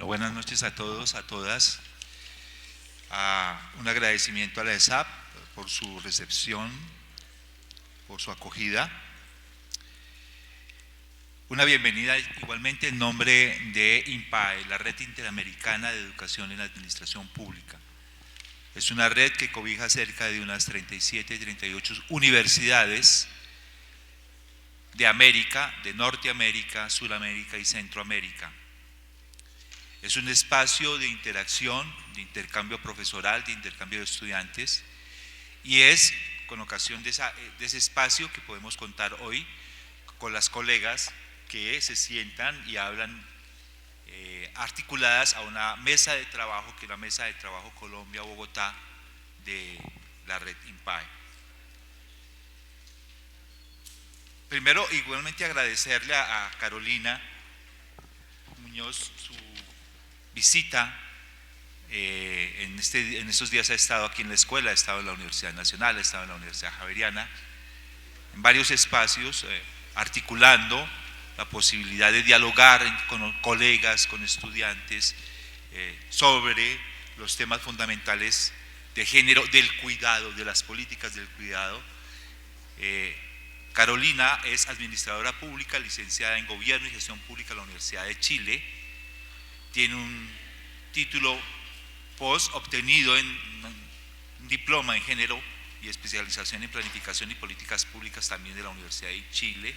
Bueno, buenas noches a todos, a todas. Un agradecimiento a la ESAP por su recepción, por su acogida. Una bienvenida igualmente en nombre de INPAE, la Red Interamericana de Educación en la Administración Pública. Es una red que cobija cerca de unas 37, 38 universidades de América, de Norteamérica, Suramérica y Centroamérica. Es un espacio de interacción, de intercambio profesoral, de intercambio de estudiantes, y es con ocasión de ese espacio que podemos contar hoy con las colegas que se sientan y hablan articuladas a una mesa de trabajo, que es la Mesa de Trabajo Colombia-Bogotá de la red INPAE. Primero, igualmente agradecerle a Carolina Muñoz su visita. En estos días ha estado aquí en la escuela, ha estado en la Universidad Nacional, ha estado en la Universidad Javeriana, en varios espacios, articulando la posibilidad de dialogar con colegas, con estudiantes, sobre los temas fundamentales de género, del cuidado, de las políticas del cuidado. Carolina es administradora pública, licenciada en Gobierno y Gestión Pública en la Universidad de Chile. Tiene un título post obtenido en un diploma en género y especialización en planificación y políticas públicas también de la Universidad de Chile,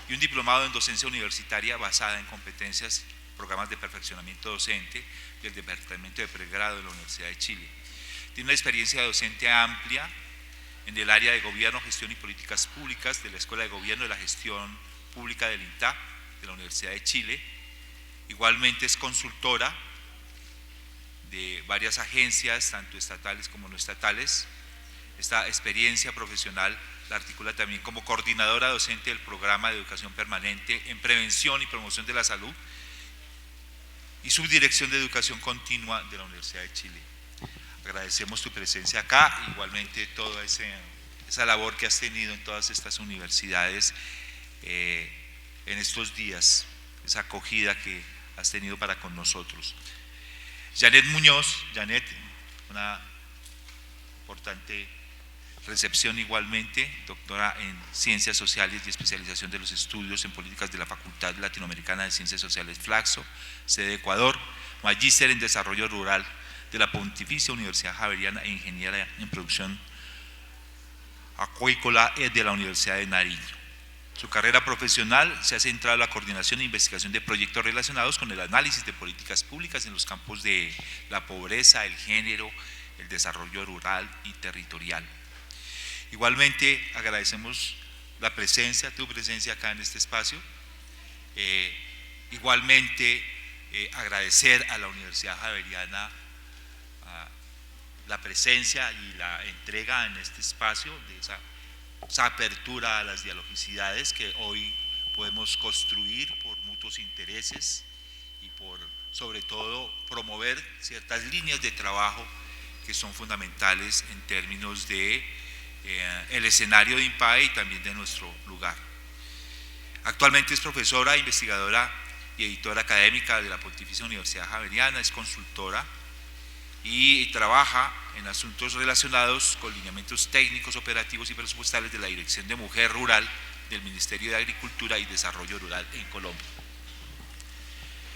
y un diplomado en docencia universitaria basada en competencias, programas de perfeccionamiento docente del Departamento de Pregrado de la Universidad de Chile. Tiene una experiencia docente amplia en el área de Gobierno, Gestión y Políticas Públicas de la Escuela de Gobierno de la Gestión Pública del INTA de la Universidad de Chile. Igualmente es consultora de varias agencias, tanto estatales como no estatales. Esta experiencia profesional la articula también como coordinadora docente del Programa de Educación Permanente en Prevención y Promoción de la Salud y Subdirección de Educación Continua de la Universidad de Chile. Agradecemos tu presencia acá, igualmente toda esa labor que has tenido en todas estas universidades en estos días, esa acogida que has tenido para con nosotros. Janet Muñoz, una importante recepción igualmente, doctora en Ciencias Sociales y especialización de los estudios en políticas de la Facultad Latinoamericana de Ciencias Sociales Flaxo, sede Ecuador, magíster en Desarrollo Rural de la Pontificia Universidad Javeriana e ingeniera en producción acuícola de la Universidad de Nariño. Su carrera profesional se ha centrado en la coordinación e investigación de proyectos relacionados con el análisis de políticas públicas en los campos de la pobreza, el género, el desarrollo rural y territorial. Igualmente agradecemos tu presencia acá en este espacio. Igualmente agradecer a la Universidad Javeriana la presencia y la entrega en este espacio de esa apertura a las dialogicidades que hoy podemos construir por mutuos intereses y por, sobre todo, promover ciertas líneas de trabajo que son fundamentales en términos de el escenario de INPAE y también de nuestro lugar. Actualmente es profesora, investigadora y editora académica de la Pontificia Universidad Javeriana, es consultora y trabaja en asuntos relacionados con lineamientos técnicos, operativos y presupuestales de la Dirección de Mujer Rural del Ministerio de Agricultura y Desarrollo Rural en Colombia.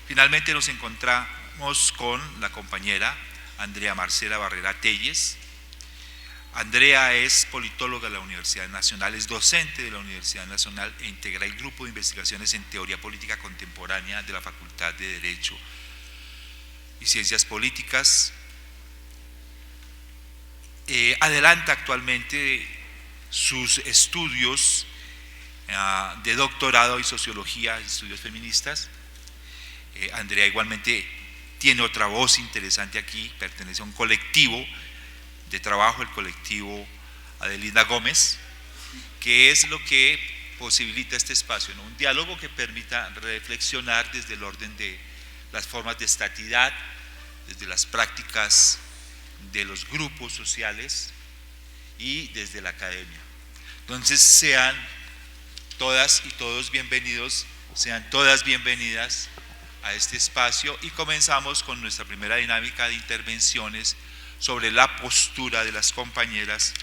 Finalmente nos encontramos con la compañera Andrea Marcela Barrera Telles. Andrea es politóloga de la Universidad Nacional, es docente de la Universidad Nacional e integra el grupo de investigaciones en teoría política contemporánea de la Facultad de Derecho y Ciencias Políticas. Adelanta actualmente sus estudios de doctorado y sociología, estudios feministas. Andrea igualmente tiene otra voz interesante aquí, pertenece a un colectivo de trabajo, el colectivo Adelina Gómez, que es lo que posibilita este espacio, ¿no? Un diálogo que permita reflexionar desde el orden de las formas de estatidad, desde las prácticas de los grupos sociales y desde la academia. Entonces sean todas y todos bienvenidos, sean todas bienvenidas a este espacio y comenzamos con nuestra primera dinámica de intervenciones sobre la postura de las compañeras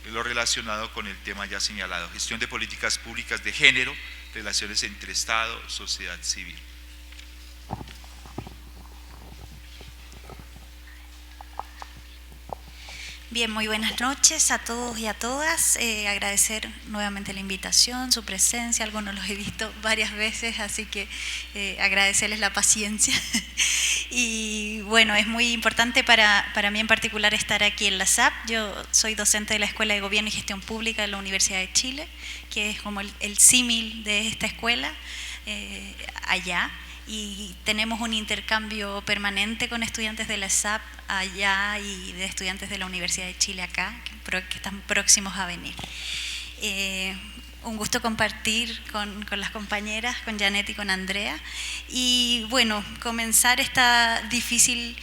en lo relacionado con el tema ya señalado, gestión de políticas públicas de género, relaciones entre Estado, sociedad civil. Bien, muy buenas noches a todos y a todas. Agradecer nuevamente la invitación, su presencia. Algunos los he visto varias veces, así que agradecerles la paciencia. Y bueno, es muy importante para mí en particular estar aquí en la SAP. Yo soy docente de la Escuela de Gobierno y Gestión Pública de la Universidad de Chile, que es como el símil de esta escuela allá. Y tenemos un intercambio permanente con estudiantes de la SAP allá y de estudiantes de la Universidad de Chile acá, que están próximos a venir. Un gusto compartir con las compañeras, con Janet y con Andrea, y bueno, comenzar esta difícil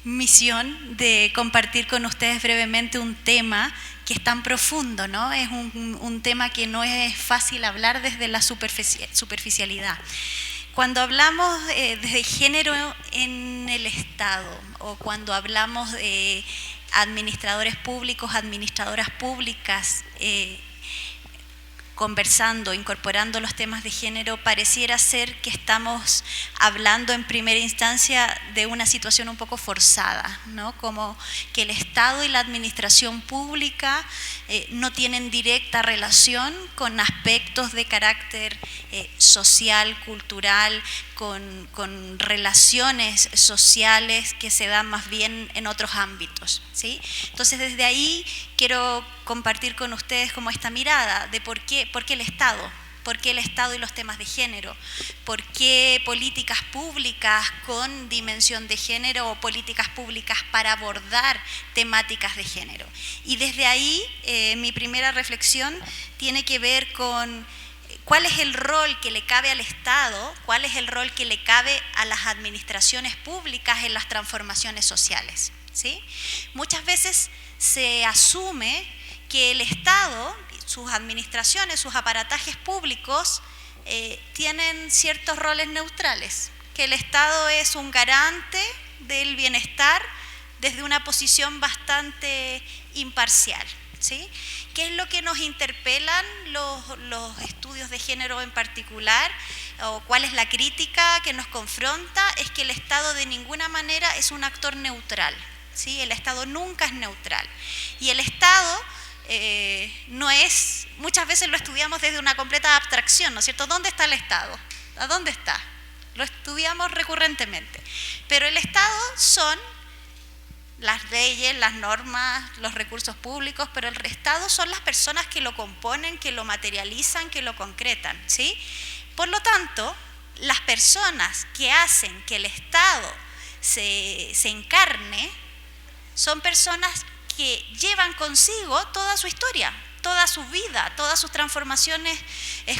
misión de compartir con ustedes brevemente un tema que es tan profundo, ¿no? Es un tema que no es fácil hablar desde la superficialidad. Cuando hablamos de género en el Estado o cuando hablamos de administradores públicos, administradoras públicas, conversando, incorporando los temas de género, pareciera ser que estamos hablando en primera instancia de una situación un poco forzada, ¿no? Como que el Estado y la administración pública no tienen directa relación con aspectos de carácter social, cultural, con relaciones sociales que se dan más bien en otros ámbitos, ¿sí? Entonces, desde ahí quiero compartir con ustedes como esta mirada de por qué el Estado. ¿Por qué el Estado y los temas de género? ¿Por qué políticas públicas con dimensión de género o políticas públicas para abordar temáticas de género? Y desde ahí mi primera reflexión tiene que ver con cuál es el rol que le cabe al Estado, cuál es el rol que le cabe a las administraciones públicas en las transformaciones sociales, ¿sí? Muchas veces se asume que el Estado, sus administraciones, sus aparatajes públicos tienen ciertos roles neutrales, que el Estado es un garante del bienestar desde una posición bastante imparcial, ¿sí? ¿Qué es lo que nos interpelan los estudios de género en particular? ¿O cuál es la crítica que nos confronta? Es que el Estado de ninguna manera es un actor neutral, ¿sí? El Estado nunca es neutral. Y el Estado no es, muchas veces lo estudiamos desde una completa abstracción, ¿no es cierto? ¿Dónde está el Estado? ¿A dónde está? Lo estudiamos recurrentemente. Pero el Estado son las leyes, las normas, los recursos públicos, pero el Estado son las personas que lo componen, que lo materializan, que lo concretan, ¿sí? Por lo tanto, las personas que hacen que el Estado se encarne son personas que llevan consigo toda su historia, toda su vida, todas sus transformaciones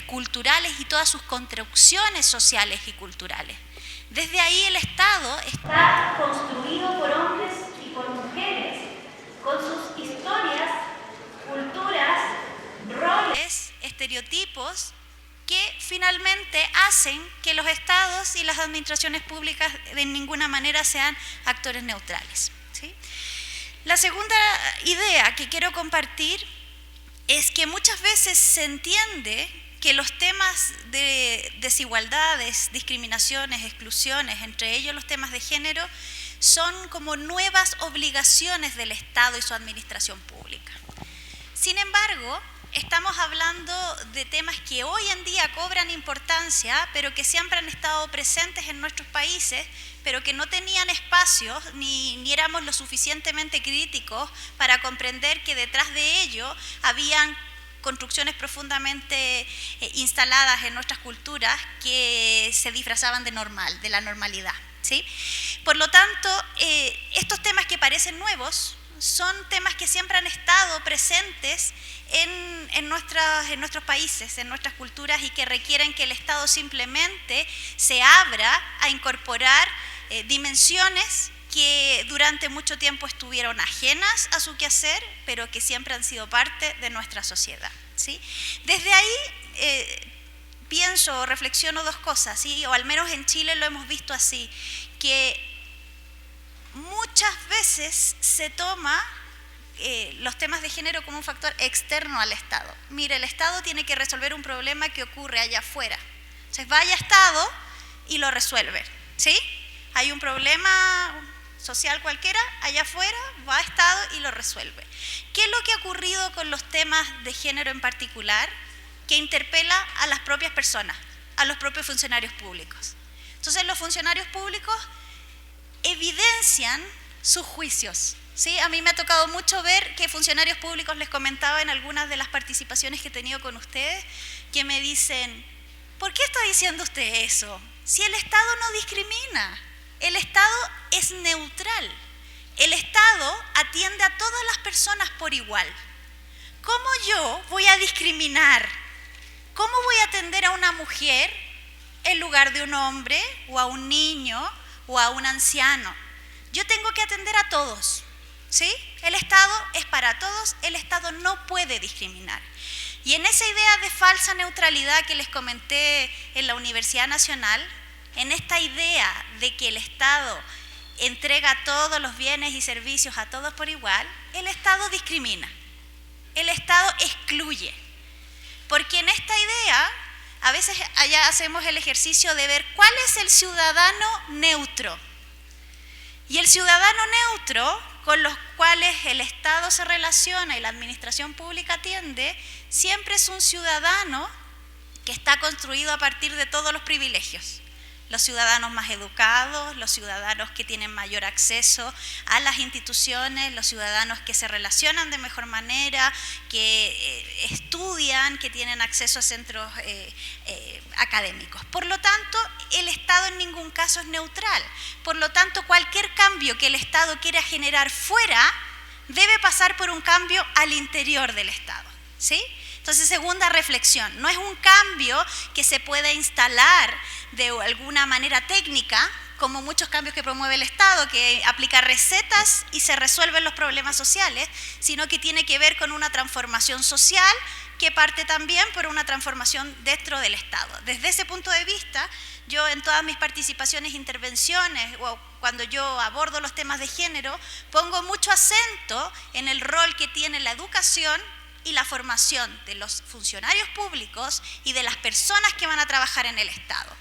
culturales y todas sus construcciones sociales y culturales. Desde ahí el Estado está construido por hombres y por mujeres, con sus historias, culturas, roles, estereotipos, que finalmente hacen que los Estados y las administraciones públicas de ninguna manera sean actores neutrales, ¿sí? La segunda idea que quiero compartir es que muchas veces se entiende que los temas de desigualdades, discriminaciones, exclusiones, entre ellos los temas de género, son como nuevas obligaciones del Estado y su administración pública. Sin embargo, estamos hablando de temas que hoy en día cobran importancia, pero que siempre han estado presentes en nuestros países, pero que no tenían espacios ni éramos lo suficientemente críticos para comprender que detrás de ello habían construcciones profundamente instaladas en nuestras culturas que se disfrazaban de normal, de la normalidad, ¿sí? Por lo tanto, estos temas que parecen nuevos son temas que siempre han estado presentes en nuestros países, en nuestras culturas, y que requieren que el Estado simplemente se abra a incorporar dimensiones que durante mucho tiempo estuvieron ajenas a su quehacer, pero que siempre han sido parte de nuestra sociedad, ¿sí? Desde ahí pienso o reflexiono dos cosas, ¿sí? O al menos en Chile lo hemos visto así, que muchas veces se toma los temas de género como un factor externo al Estado. Mire, el Estado tiene que resolver un problema que ocurre allá afuera. Entonces vaya Estado y lo resuelve, ¿sí? Hay un problema social cualquiera, allá afuera va Estado y lo resuelve. ¿Qué es lo que ha ocurrido con los temas de género en particular? Que interpela a las propias personas, a los propios funcionarios públicos. Entonces los funcionarios públicos evidencian sus juicios, ¿sí? A mí me ha tocado mucho ver que funcionarios públicos, les comentaba en algunas de las participaciones que he tenido con ustedes, que me dicen, ¿por qué está diciendo usted eso? Si el Estado no discrimina, el Estado es neutral, el Estado atiende a todas las personas por igual. ¿Cómo yo voy a discriminar? ¿Cómo voy a atender a una mujer en lugar de un hombre o a un niño o a un anciano? Yo tengo que atender a todos, ¿sí? El Estado es para todos, el Estado no puede discriminar. Y en esa idea de falsa neutralidad que les comenté en la Universidad Nacional, en esta idea de que el Estado entrega todos los bienes y servicios a todos por igual, el Estado discrimina, el Estado excluye. Porque en esta idea, a veces allá hacemos el ejercicio de ver cuál es el ciudadano neutro. Y el ciudadano neutro, con los cuales el Estado se relaciona y la administración pública atiende, siempre es un ciudadano que está construido a partir de todos los privilegios. Los ciudadanos más educados, los ciudadanos que tienen mayor acceso a las instituciones, los ciudadanos que se relacionan de mejor manera, que estudian, que tienen acceso a centros académicos. Por lo tanto, el Estado en ningún caso es neutral. Por lo tanto, cualquier cambio que el Estado quiera generar fuera debe pasar por un cambio al interior del Estado, ¿sí? Entonces, segunda reflexión, no es un cambio que se pueda instalar de alguna manera técnica, como muchos cambios que promueve el Estado, que aplica recetas y se resuelven los problemas sociales, sino que tiene que ver con una transformación social que parte también por una transformación dentro del Estado. Desde ese punto de vista, yo en todas mis participaciones, intervenciones, o cuando yo abordo los temas de género, pongo mucho acento en el rol que tiene la educación y la formación de los funcionarios públicos y de las personas que van a trabajar en el Estado.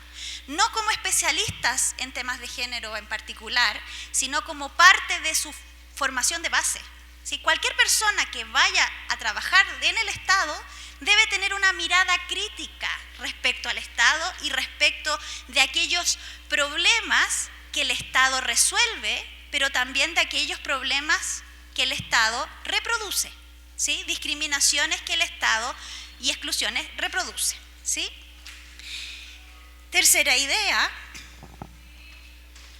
No como especialistas en temas de género en particular, sino como parte de su formación de base. ¿Sí? Cualquier persona que vaya a trabajar en el Estado debe tener una mirada crítica respecto al Estado y respecto de aquellos problemas que el Estado resuelve, pero también de aquellos problemas que el Estado reproduce. ¿Sí? Discriminaciones que el Estado y exclusiones reproduce, ¿sí? Tercera idea,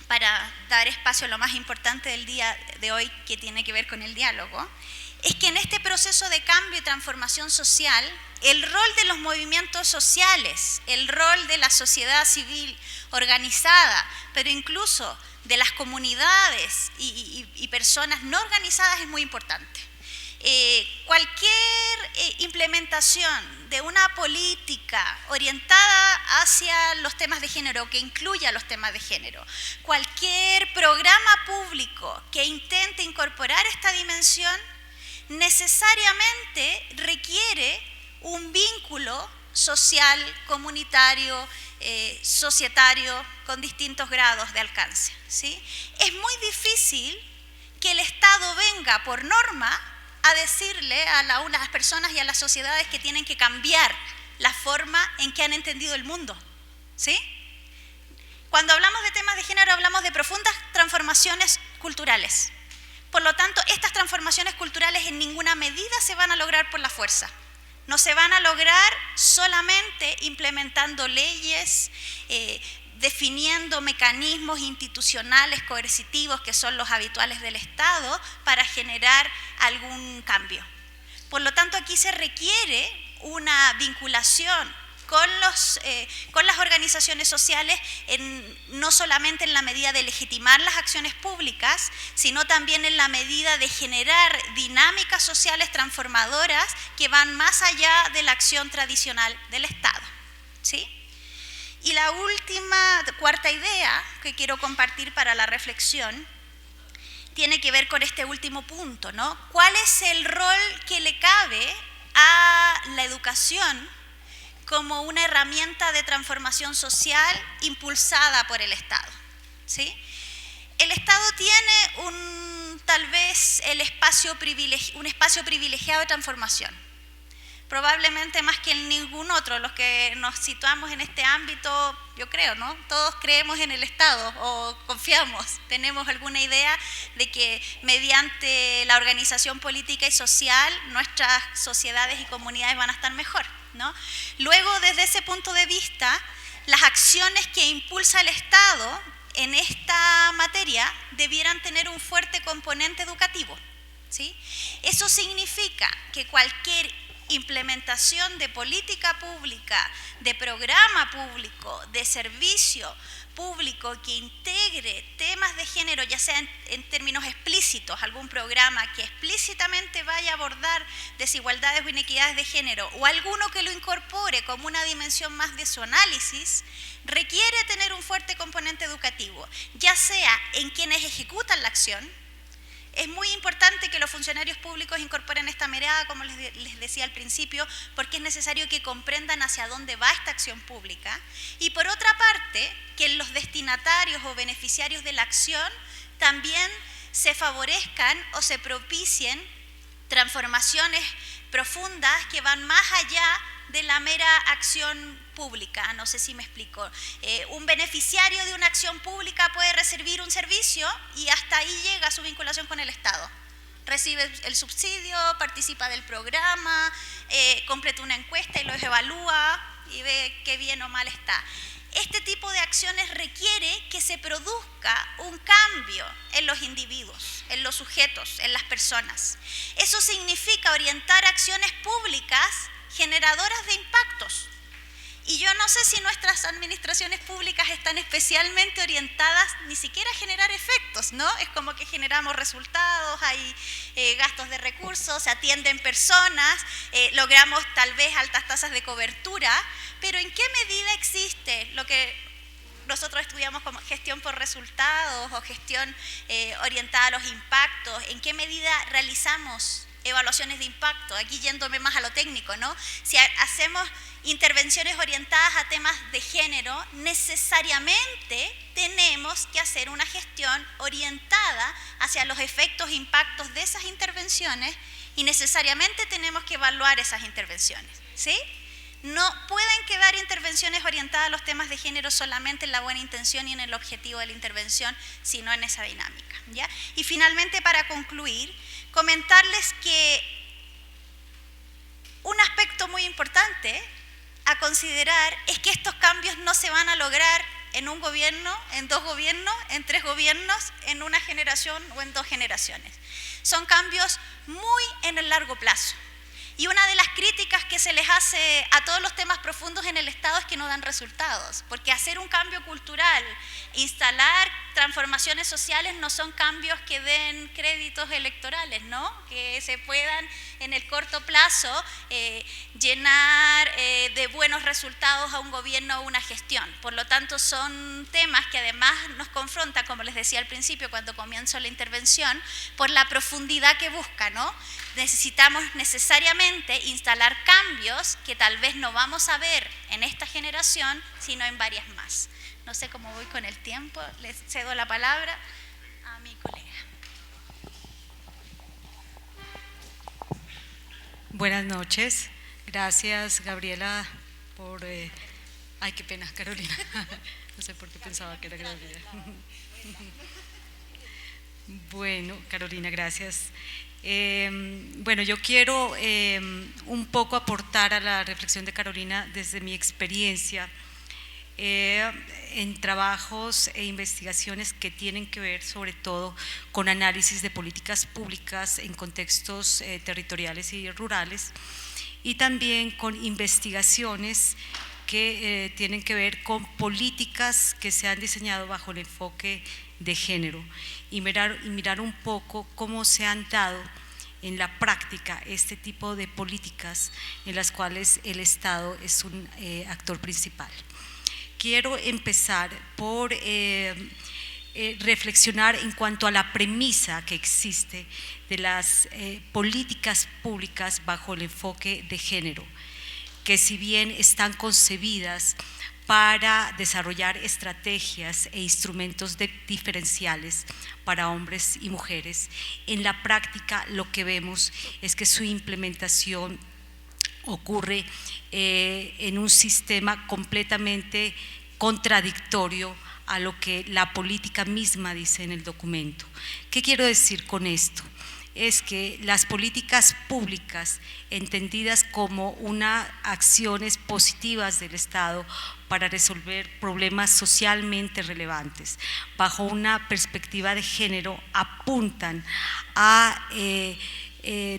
para dar espacio a lo más importante del día de hoy, que tiene que ver con el diálogo, es que en este proceso de cambio y transformación social, el rol de los movimientos sociales, el rol de la sociedad civil organizada, pero incluso de las comunidades y personas no organizadas es muy importante. Cualquier implementación de una política orientada hacia los temas de género, que incluya los temas de género, cualquier programa público que intente incorporar esta dimensión, necesariamente requiere un vínculo social, comunitario, societario, con distintos grados de alcance, ¿sí? Es muy difícil que el Estado venga por norma a decirle a las personas y a las sociedades que tienen que cambiar la forma en que han entendido el mundo, ¿sí? Cuando hablamos de temas de género hablamos de profundas transformaciones culturales. Por lo tanto, estas transformaciones culturales en ninguna medida se van a lograr por la fuerza. No se van a lograr solamente implementando leyes, definiendo mecanismos institucionales coercitivos que son los habituales del Estado para generar algún cambio. Por lo tanto, aquí se requiere una vinculación con las organizaciones sociales, no solamente en la medida de legitimar las acciones públicas, sino también en la medida de generar dinámicas sociales transformadoras que van más allá de la acción tradicional del Estado, ¿sí? Y la última, cuarta idea que quiero compartir para la reflexión tiene que ver con este último punto, ¿no? ¿Cuál es el rol que le cabe a la educación como una herramienta de transformación social impulsada por el Estado? ¿Sí? El Estado tiene tal vez un espacio privilegiado de transformación. Probablemente más que en ningún otro, los que nos situamos en este ámbito, yo creo, ¿no? Todos creemos en el Estado o confiamos, tenemos alguna idea de que mediante la organización política y social nuestras sociedades y comunidades van a estar mejor, ¿no? Luego, desde ese punto de vista, las acciones que impulsa el Estado en esta materia debieran tener un fuerte componente educativo, ¿sí? Eso significa que cualquier implementación de política pública, de programa público, de servicio público que integre temas de género, ya sea en términos explícitos, algún programa que explícitamente vaya a abordar desigualdades o inequidades de género, o alguno que lo incorpore como una dimensión más de su análisis, requiere tener un fuerte componente educativo, ya sea en quienes ejecutan la acción. Es muy importante que los funcionarios públicos incorporen esta mirada, como les decía al principio, porque es necesario que comprendan hacia dónde va esta acción pública. Y por otra parte, que los destinatarios o beneficiarios de la acción también se favorezcan o se propicien transformaciones profundas que van más allá de la mera acción pública. No sé si me explico. Un beneficiario de una acción pública puede recibir un servicio y hasta ahí llega su vinculación con el Estado. Recibe el subsidio, participa del programa, completa una encuesta y los evalúa y ve qué bien o mal está. Este tipo de acciones requiere que se produzca un cambio en los individuos, en los sujetos, en las personas. Eso significa orientar acciones públicas generadoras de impactos. Y yo no sé si nuestras administraciones públicas están especialmente orientadas ni siquiera a generar efectos, ¿no? Es como que generamos resultados, hay gastos de recursos, se atienden personas, logramos tal vez altas tasas de cobertura, pero ¿en qué medida existe lo que nosotros estudiamos como gestión por resultados o gestión orientada a los impactos? ¿En qué medida realizamos evaluaciones de impacto? Aquí yéndome más a lo técnico, ¿no? Si hacemos intervenciones orientadas a temas de género, necesariamente tenemos que hacer una gestión orientada hacia los efectos e impactos de esas intervenciones y necesariamente tenemos que evaluar esas intervenciones, ¿sí? No pueden quedar intervenciones orientadas a los temas de género solamente en la buena intención y en el objetivo de la intervención, sino en esa dinámica, ¿ya? Y finalmente, para concluir, comentarles que un aspecto muy importante a considerar es que estos cambios no se van a lograr en un gobierno, en dos gobiernos, en tres gobiernos, en una generación o en dos generaciones. Son cambios muy en el largo plazo. Y una de las críticas que se les hace a todos los temas profundos en el Estado es que no dan resultados, porque hacer un cambio cultural, instalar transformaciones sociales no son cambios que den créditos electorales, ¿no? Que se puedan en el corto plazo llenar de buenos resultados a un gobierno o una gestión. Por lo tanto, son temas que además nos confrontan, como les decía al principio cuando comienzo la intervención, por la profundidad que busca, ¿no? Necesitamos necesariamente instalar cambios que tal vez no vamos a ver en esta generación, sino en varias más. No sé cómo voy con el tiempo, les cedo la palabra a mi colega. Buenas noches, gracias Gabriela por... ay, qué pena, Carolina, no sé por qué pensaba que era Gabriela. Bueno, Carolina, gracias. Bueno, yo quiero un poco aportar a la reflexión de Carolina desde mi experiencia en trabajos e investigaciones que tienen que ver sobre todo con análisis de políticas públicas en contextos territoriales y rurales, y también con investigaciones que tienen que ver con políticas que se han diseñado bajo el enfoque de género y mirar un poco cómo se han dado en la práctica este tipo de políticas en las cuales el Estado es un actor principal. Quiero empezar por reflexionar en cuanto a la premisa que existe de las políticas públicas bajo el enfoque de género, que si bien están concebidas para desarrollar estrategias e instrumentos diferenciales para hombres y mujeres, en la práctica lo que vemos es que su implementación ocurre en un sistema completamente contradictorio a lo que la política misma dice en el documento. ¿Qué quiero decir con esto? Es que las políticas públicas, entendidas como unas acciones positivas del Estado para resolver problemas socialmente relevantes, bajo una perspectiva de género, apuntan a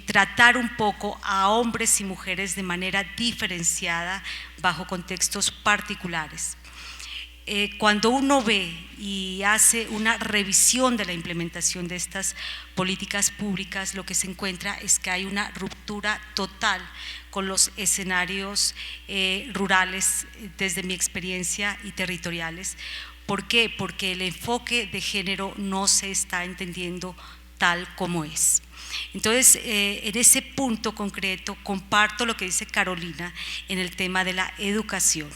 tratar un poco a hombres y mujeres de manera diferenciada bajo contextos particulares. Cuando uno ve y hace una revisión de la implementación de estas políticas públicas, lo que se encuentra es que hay una ruptura total con los escenarios rurales, desde mi experiencia, y territoriales. ¿Por qué? Porque el enfoque de género no se está entendiendo tal como es. Entonces, en ese punto concreto comparto lo que dice Carolina en el tema de la educación.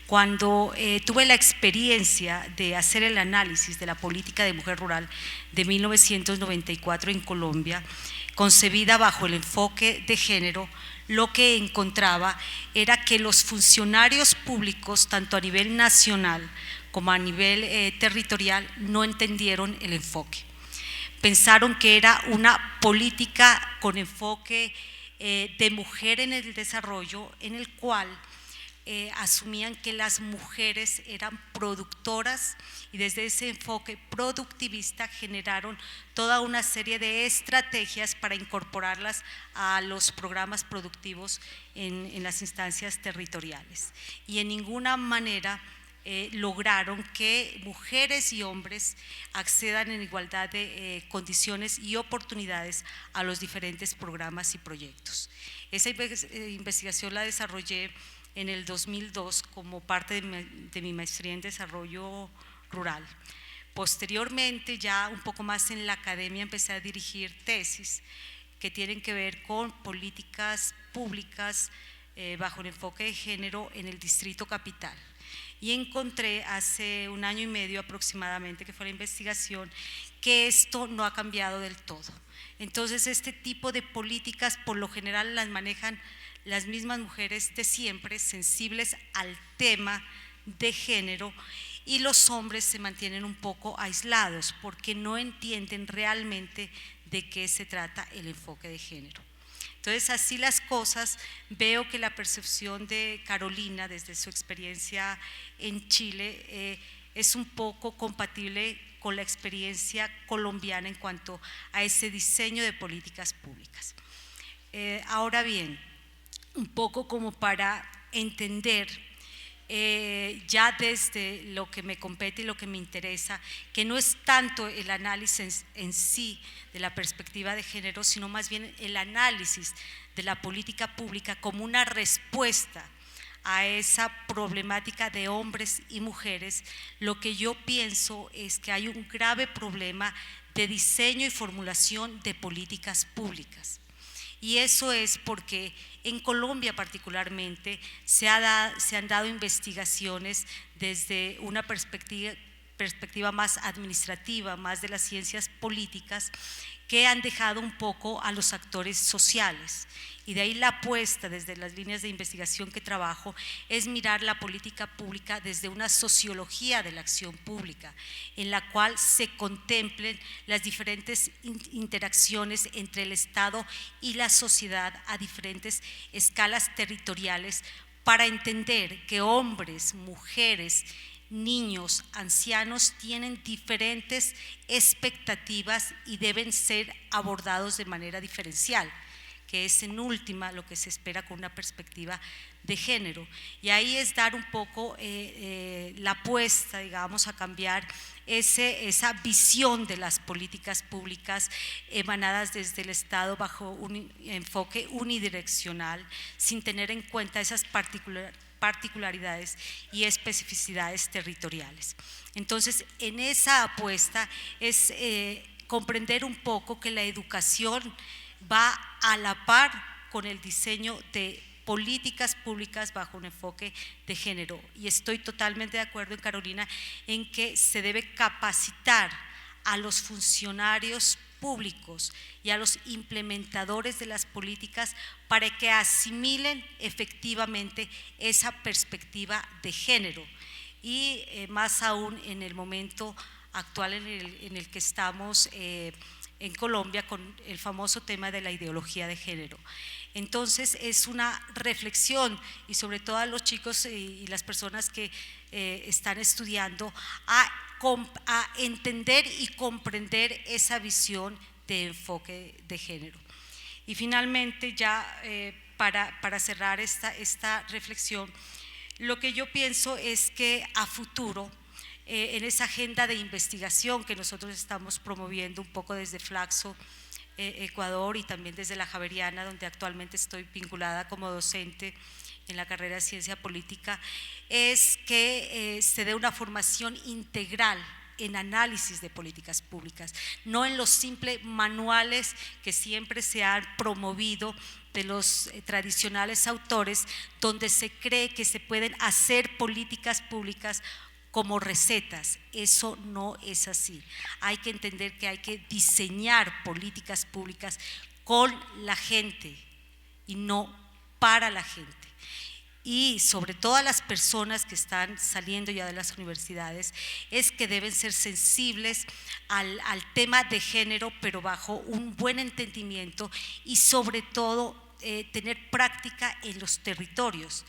Cuando tuve la experiencia de hacer el análisis de la política de mujer rural de 1994 en Colombia, concebida bajo el enfoque de género, lo que encontraba era que los funcionarios públicos, tanto a nivel nacional como a nivel territorial, no entendieron el enfoque. Pensaron que era una política con enfoque de mujer en el desarrollo, en el cual asumían que las mujeres eran productoras, y desde ese enfoque productivista generaron toda una serie de estrategias para incorporarlas a los programas productivos en las instancias territoriales, y en ninguna manera lograron que mujeres y hombres accedan en igualdad de condiciones y oportunidades a los diferentes programas y proyectos. Esa investigación la desarrollé en el 2002 como parte de mi maestría en desarrollo rural. Posteriormente, ya un poco más en la academia, empecé a dirigir tesis que tienen que ver con políticas públicas bajo el enfoque de género en el Distrito Capital. Y encontré hace 1 año y medio aproximadamente, que fue la investigación, que esto no ha cambiado del todo. Entonces, este tipo de políticas por lo general las manejan las mismas mujeres de siempre, sensibles al tema de género, y los hombres se mantienen un poco aislados porque no entienden realmente de qué se trata el enfoque de género. Entonces, así las cosas, veo que la percepción de Carolina desde su experiencia en Chile es un poco compatible con la experiencia colombiana en cuanto a ese diseño de políticas públicas. Ahora bien, un poco como para entender ya desde lo que me compete y lo que me interesa, que no es tanto el análisis en sí de la perspectiva de género, sino más bien el análisis de la política pública como una respuesta a esa problemática de hombres y mujeres. Lo que yo pienso es que hay un grave problema de diseño y formulación de políticas públicas. Y eso es porque en Colombia particularmente se han dado investigaciones desde una perspectiva más administrativa, más de las ciencias políticas, que han dejado un poco a los actores sociales. Y de ahí la apuesta desde las líneas de investigación que trabajo es mirar la política pública desde una sociología de la acción pública, en la cual se contemplen las diferentes interacciones entre el Estado y la sociedad a diferentes escalas territoriales, para entender que hombres, mujeres, niños, ancianos tienen diferentes expectativas y deben ser abordados de manera diferencial, que es en última lo que se espera con una perspectiva de género. Y ahí es dar un poco la apuesta, digamos, a cambiar esa visión de las políticas públicas emanadas desde el Estado bajo un enfoque unidireccional, sin tener en cuenta esas particularidades y especificidades territoriales. Entonces, en esa apuesta es comprender un poco que la educación va a la par con el diseño de políticas públicas bajo un enfoque de género. Y estoy totalmente de acuerdo, Carolina, en que se debe capacitar a los funcionarios públicos y a los implementadores de las políticas para que asimilen efectivamente esa perspectiva de género. Y más aún en el momento actual en el que estamos en Colombia con el famoso tema de la ideología de género. Entonces es una reflexión, y sobre todo a los chicos y las personas que están estudiando, a entender y comprender esa visión de enfoque de género. Y finalmente, ya para cerrar esta reflexión, lo que yo pienso es que a futuro, en esa agenda de investigación que nosotros estamos promoviendo un poco desde Flaxo, Ecuador, y también desde la Javeriana, donde actualmente estoy vinculada como docente en la carrera de Ciencia Política, es que se dé una formación integral en análisis de políticas públicas, no en los simples manuales que siempre se han promovido de los tradicionales autores, donde se cree que se pueden hacer políticas públicas como recetas. Eso no es así. Hay que entender que hay que diseñar políticas públicas con la gente y no para la gente. Y sobre todo a las personas que están saliendo ya de las universidades, es que deben ser sensibles al tema de género, pero bajo un buen entendimiento, y sobre todo tener práctica en los territorios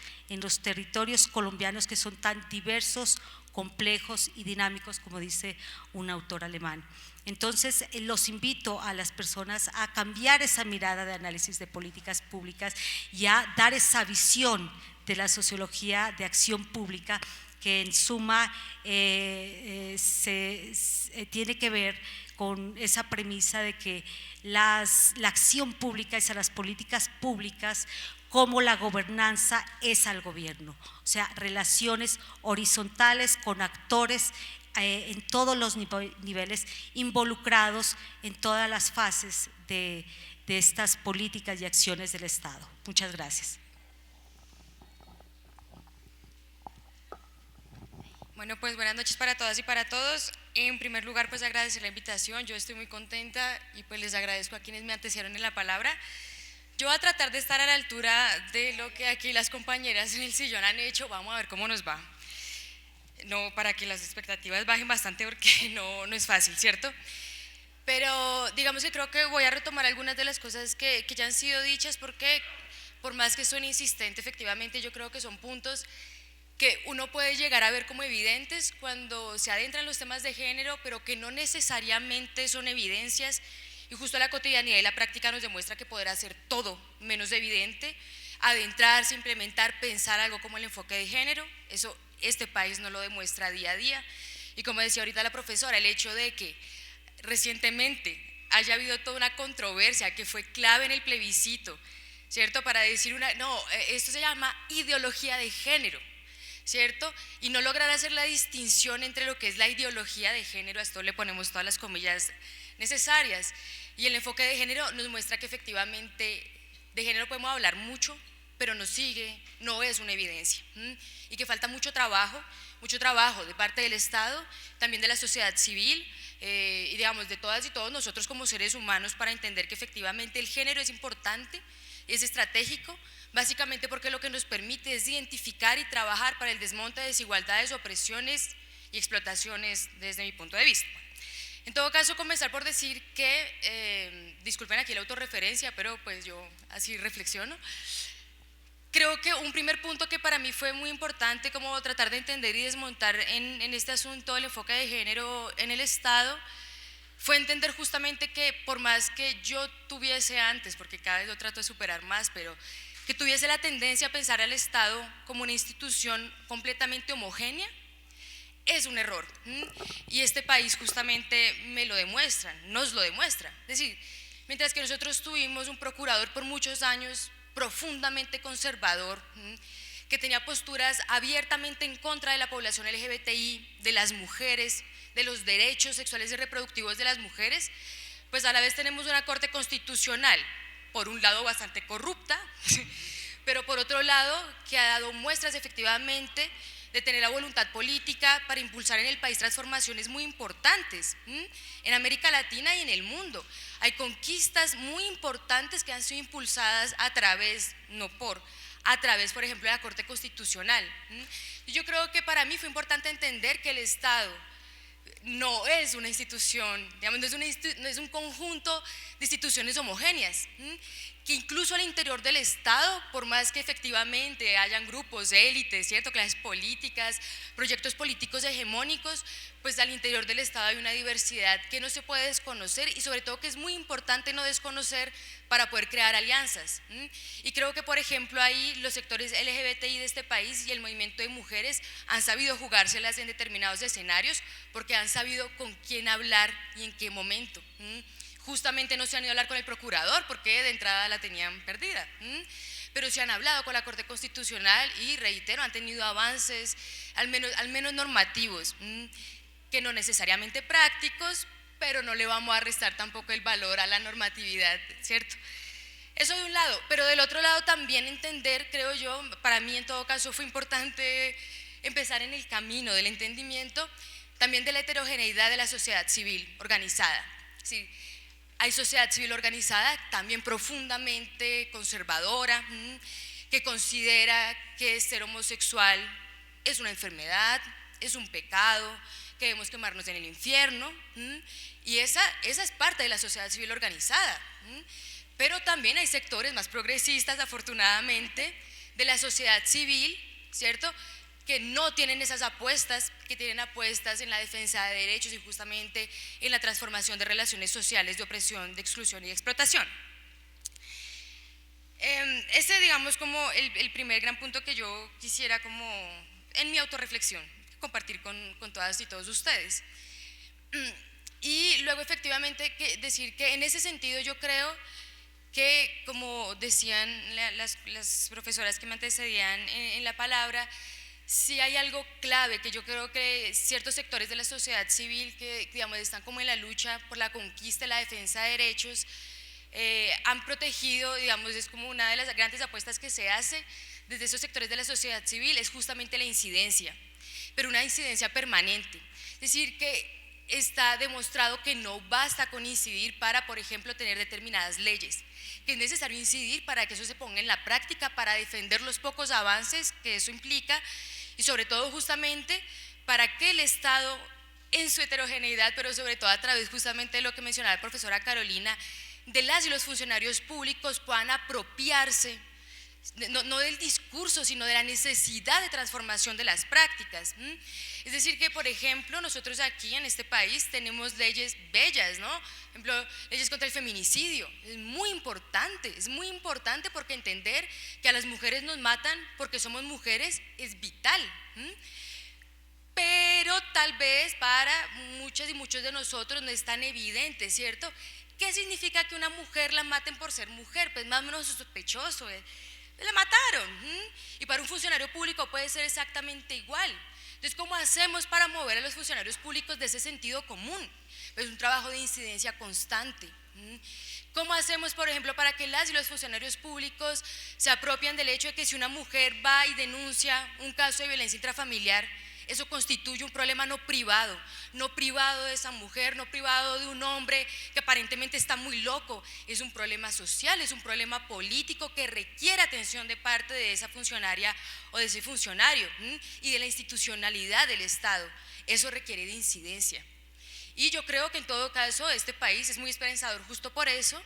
colombianos, que son tan diversos, complejos y dinámicos, como dice un autor alemán. Entonces, los invito a las personas a cambiar esa mirada de análisis de políticas públicas y a dar esa visión de la sociología de acción pública, que en suma tiene que ver con esa premisa de que la acción pública es a las políticas públicas como la gobernanza es al gobierno, o sea, relaciones horizontales con actores en todos los niveles, involucrados en todas las fases de estas políticas y acciones del Estado. Muchas gracias. Bueno, pues buenas noches para todas y para todos. En primer lugar, pues agradecer la invitación. Yo estoy muy contenta y pues les agradezco a quienes me antecedieron en la palabra. Yo voy a tratar de estar a la altura de lo que aquí las compañeras en el sillón han hecho. Vamos a ver cómo nos va. No, para que las expectativas bajen bastante, porque no es fácil, ¿cierto? Pero digamos que creo que voy a retomar algunas de las cosas que ya han sido dichas, porque por más que son insistentes, efectivamente yo creo que son puntos que uno puede llegar a ver como evidentes cuando se adentra en los temas de género, pero que no necesariamente son evidencias, y justo la cotidianidad y la práctica nos demuestra que poder hacer todo menos evidente, adentrarse, implementar, pensar algo como el enfoque de género. Eso este país no lo demuestra día a día. Y como decía ahorita la profesora, el hecho de que recientemente haya habido toda una controversia que fue clave en el plebiscito, ¿cierto? Para decir esto se llama ideología de género, ¿cierto? Y no lograr hacer la distinción entre lo que es la ideología de género, a esto le ponemos todas las comillas necesarias, y el enfoque de género nos muestra que efectivamente de género podemos hablar mucho, pero no es una evidencia, y que falta mucho trabajo de parte del Estado, también de la sociedad civil, y digamos de todas y todos nosotros como seres humanos, para entender que efectivamente el género es importante, es estratégico, básicamente porque lo que nos permite es identificar y trabajar para el desmonte de desigualdades, opresiones y explotaciones desde mi punto de vista. En todo caso, comenzar por decir que, disculpen aquí la autorreferencia, pero pues yo así reflexiono. Creo que un primer punto que para mí fue muy importante, como tratar de entender y desmontar en este asunto el enfoque de género en el Estado, fue entender justamente que por más que yo tuviese antes, porque cada vez lo trato de superar más, pero que tuviese la tendencia a pensar al Estado como una institución completamente homogénea, es un error. Y este país justamente me lo demuestra, nos lo demuestra. Es decir, mientras que nosotros tuvimos un procurador por muchos años profundamente conservador, que tenía posturas abiertamente en contra de la población LGBTI, de las mujeres, de los derechos sexuales y reproductivos de las mujeres, pues a la vez tenemos una Corte Constitucional, por un lado bastante corrupta, pero por otro lado que ha dado muestras efectivamente de tener la voluntad política para impulsar en el país transformaciones muy importantes, en América Latina y en el mundo. Hay conquistas muy importantes que han sido impulsadas a través, por ejemplo, de la Corte Constitucional. Yo creo que para mí fue importante entender que el Estado no es una institución, digamos, no es un conjunto de instituciones homogéneas, que incluso al interior del Estado, por más que efectivamente hayan grupos de élites, ¿cierto?, clases políticas, proyectos políticos hegemónicos, pues al interior del Estado hay una diversidad que no se puede desconocer y sobre todo que es muy importante no desconocer para poder crear alianzas. Y creo que, por ejemplo, ahí los sectores LGBTI de este país y el movimiento de mujeres han sabido jugárselas en determinados escenarios porque han sabido con quién hablar y en qué momento. Justamente no se han ido a hablar con el procurador porque de entrada la tenían perdida, pero se han hablado con la Corte Constitucional y, reitero, han tenido avances, al menos normativos, que no necesariamente prácticos, pero no le vamos a restar tampoco el valor a la normatividad, ¿cierto? Eso de un lado, pero del otro lado también entender, creo yo, para mí en todo caso fue importante empezar en el camino del entendimiento también de la heterogeneidad de la sociedad civil organizada. Sí, hay sociedad civil organizada también profundamente conservadora, que considera que ser homosexual es una enfermedad, es un pecado, que debemos quemarnos en el infierno, y esa es parte de la sociedad civil organizada. Pero también hay sectores más progresistas, afortunadamente, de la sociedad civil, ¿cierto?, que no tienen esas apuestas, que tienen apuestas en la defensa de derechos y justamente en la transformación de relaciones sociales de opresión, de exclusión y de explotación. Ese, digamos, como el primer gran punto que yo quisiera como en mi autorreflexión compartir con todas y todos ustedes. Y luego efectivamente decir que en ese sentido yo creo que, como decían las profesoras que me antecedían en la palabra, sí hay algo clave que yo creo que ciertos sectores de la sociedad civil que, digamos, están como en la lucha por la conquista y la defensa de derechos, han protegido, digamos, es como una de las grandes apuestas que se hace desde esos sectores de la sociedad civil, es justamente la incidencia, pero una incidencia permanente. Es decir, que está demostrado que no basta con incidir para, por ejemplo, tener determinadas leyes, que es necesario incidir para que eso se ponga en la práctica, para defender los pocos avances que eso implica y sobre todo justamente para que el Estado en su heterogeneidad, pero sobre todo a través justamente de lo que mencionaba la profesora Carolina, de las y los funcionarios públicos puedan apropiarse no del discurso, sino de la necesidad de transformación de las prácticas. Es decir que, por ejemplo, nosotros aquí en este país tenemos leyes bellas, ¿no? Por ejemplo, leyes contra el feminicidio. Es muy importante porque entender que a las mujeres nos matan porque somos mujeres es vital. Pero tal vez para muchas y muchos de nosotros no es tan evidente, ¿cierto? ¿Qué significa que una mujer la maten por ser mujer? Pues más o menos sospechoso, la mataron. Y para un funcionario público puede ser exactamente igual. Entonces, ¿cómo hacemos para mover a los funcionarios públicos de ese sentido común? Pues un trabajo de incidencia constante. ¿Cómo hacemos, por ejemplo, para que las y los funcionarios públicos se apropien del hecho de que si una mujer va y denuncia un caso de violencia intrafamiliar, eso constituye un problema no privado de esa mujer, no privado de un hombre que aparentemente está muy loco, es un problema social, es un problema político que requiere atención de parte de esa funcionaria o de ese funcionario y de la institucionalidad del Estado. Eso requiere de incidencia. Y yo creo que en todo caso este país es muy esperanzador justo por eso,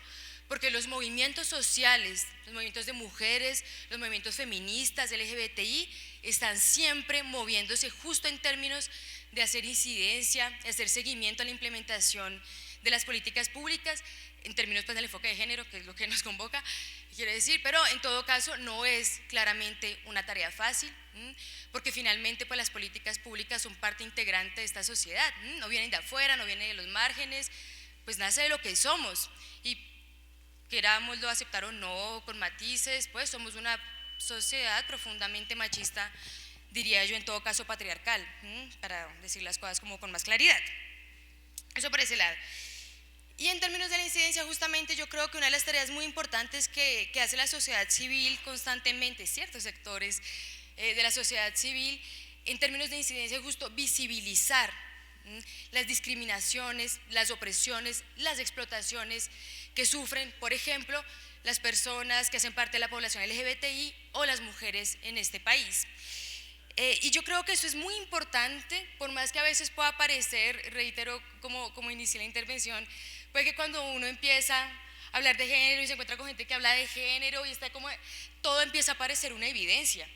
porque los movimientos sociales, los movimientos de mujeres, los movimientos feministas, LGBTI, están siempre moviéndose justo en términos de hacer incidencia, de hacer seguimiento a la implementación de las políticas públicas, en términos pues del enfoque de género, que es lo que nos convoca, quiere decir, pero en todo caso no es claramente una tarea fácil, porque finalmente pues las políticas públicas son parte integrante de esta sociedad, no vienen de afuera, no vienen de los márgenes, pues nace de lo que somos, y querámoslo aceptar o no, con matices, pues somos una sociedad profundamente machista, diría yo en todo caso patriarcal, para decir las cosas como con más claridad. Eso por ese lado. Y en términos de la incidencia, justamente yo creo que una de las tareas muy importantes que hace la sociedad civil constantemente, ciertos sectores de la sociedad civil, en términos de incidencia, es justo visibilizar las discriminaciones, las opresiones, las explotaciones que sufren, por ejemplo, las personas que hacen parte de la población LGBTI o las mujeres en este país. Y yo creo que eso es muy importante, por más que a veces pueda parecer, reitero como inicié la intervención, puede que cuando uno empieza a hablar de género y se encuentra con gente que habla de género y está como, todo empieza a parecer una evidencia,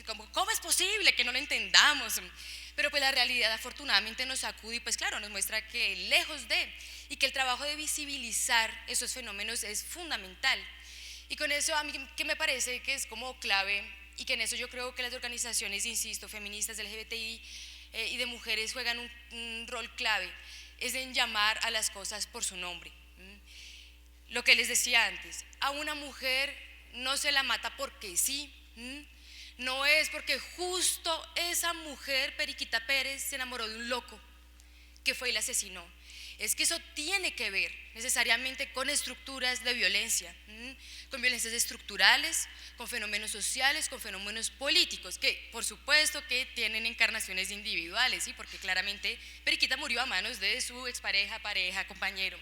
como, ¿cómo es posible que no lo entendamos? Pero pues la realidad afortunadamente nos sacude y pues claro, nos muestra que lejos de, y que el trabajo de visibilizar esos fenómenos es fundamental. Y con eso a mí que me parece que es como clave, y que en eso yo creo que las organizaciones, insisto, feministas del LGBTI y de mujeres juegan un rol clave, es en llamar a las cosas por su nombre. Lo que les decía antes, a una mujer no se la mata porque sí, no es porque justo esa mujer, Periquita Pérez, se enamoró de un loco que fue y la asesinó. Es que eso tiene que ver necesariamente con estructuras de violencia, con violencias estructurales, con fenómenos sociales, con fenómenos políticos, que por supuesto que tienen encarnaciones individuales, ¿sí? Porque claramente Periquita murió a manos de su expareja, pareja, compañero.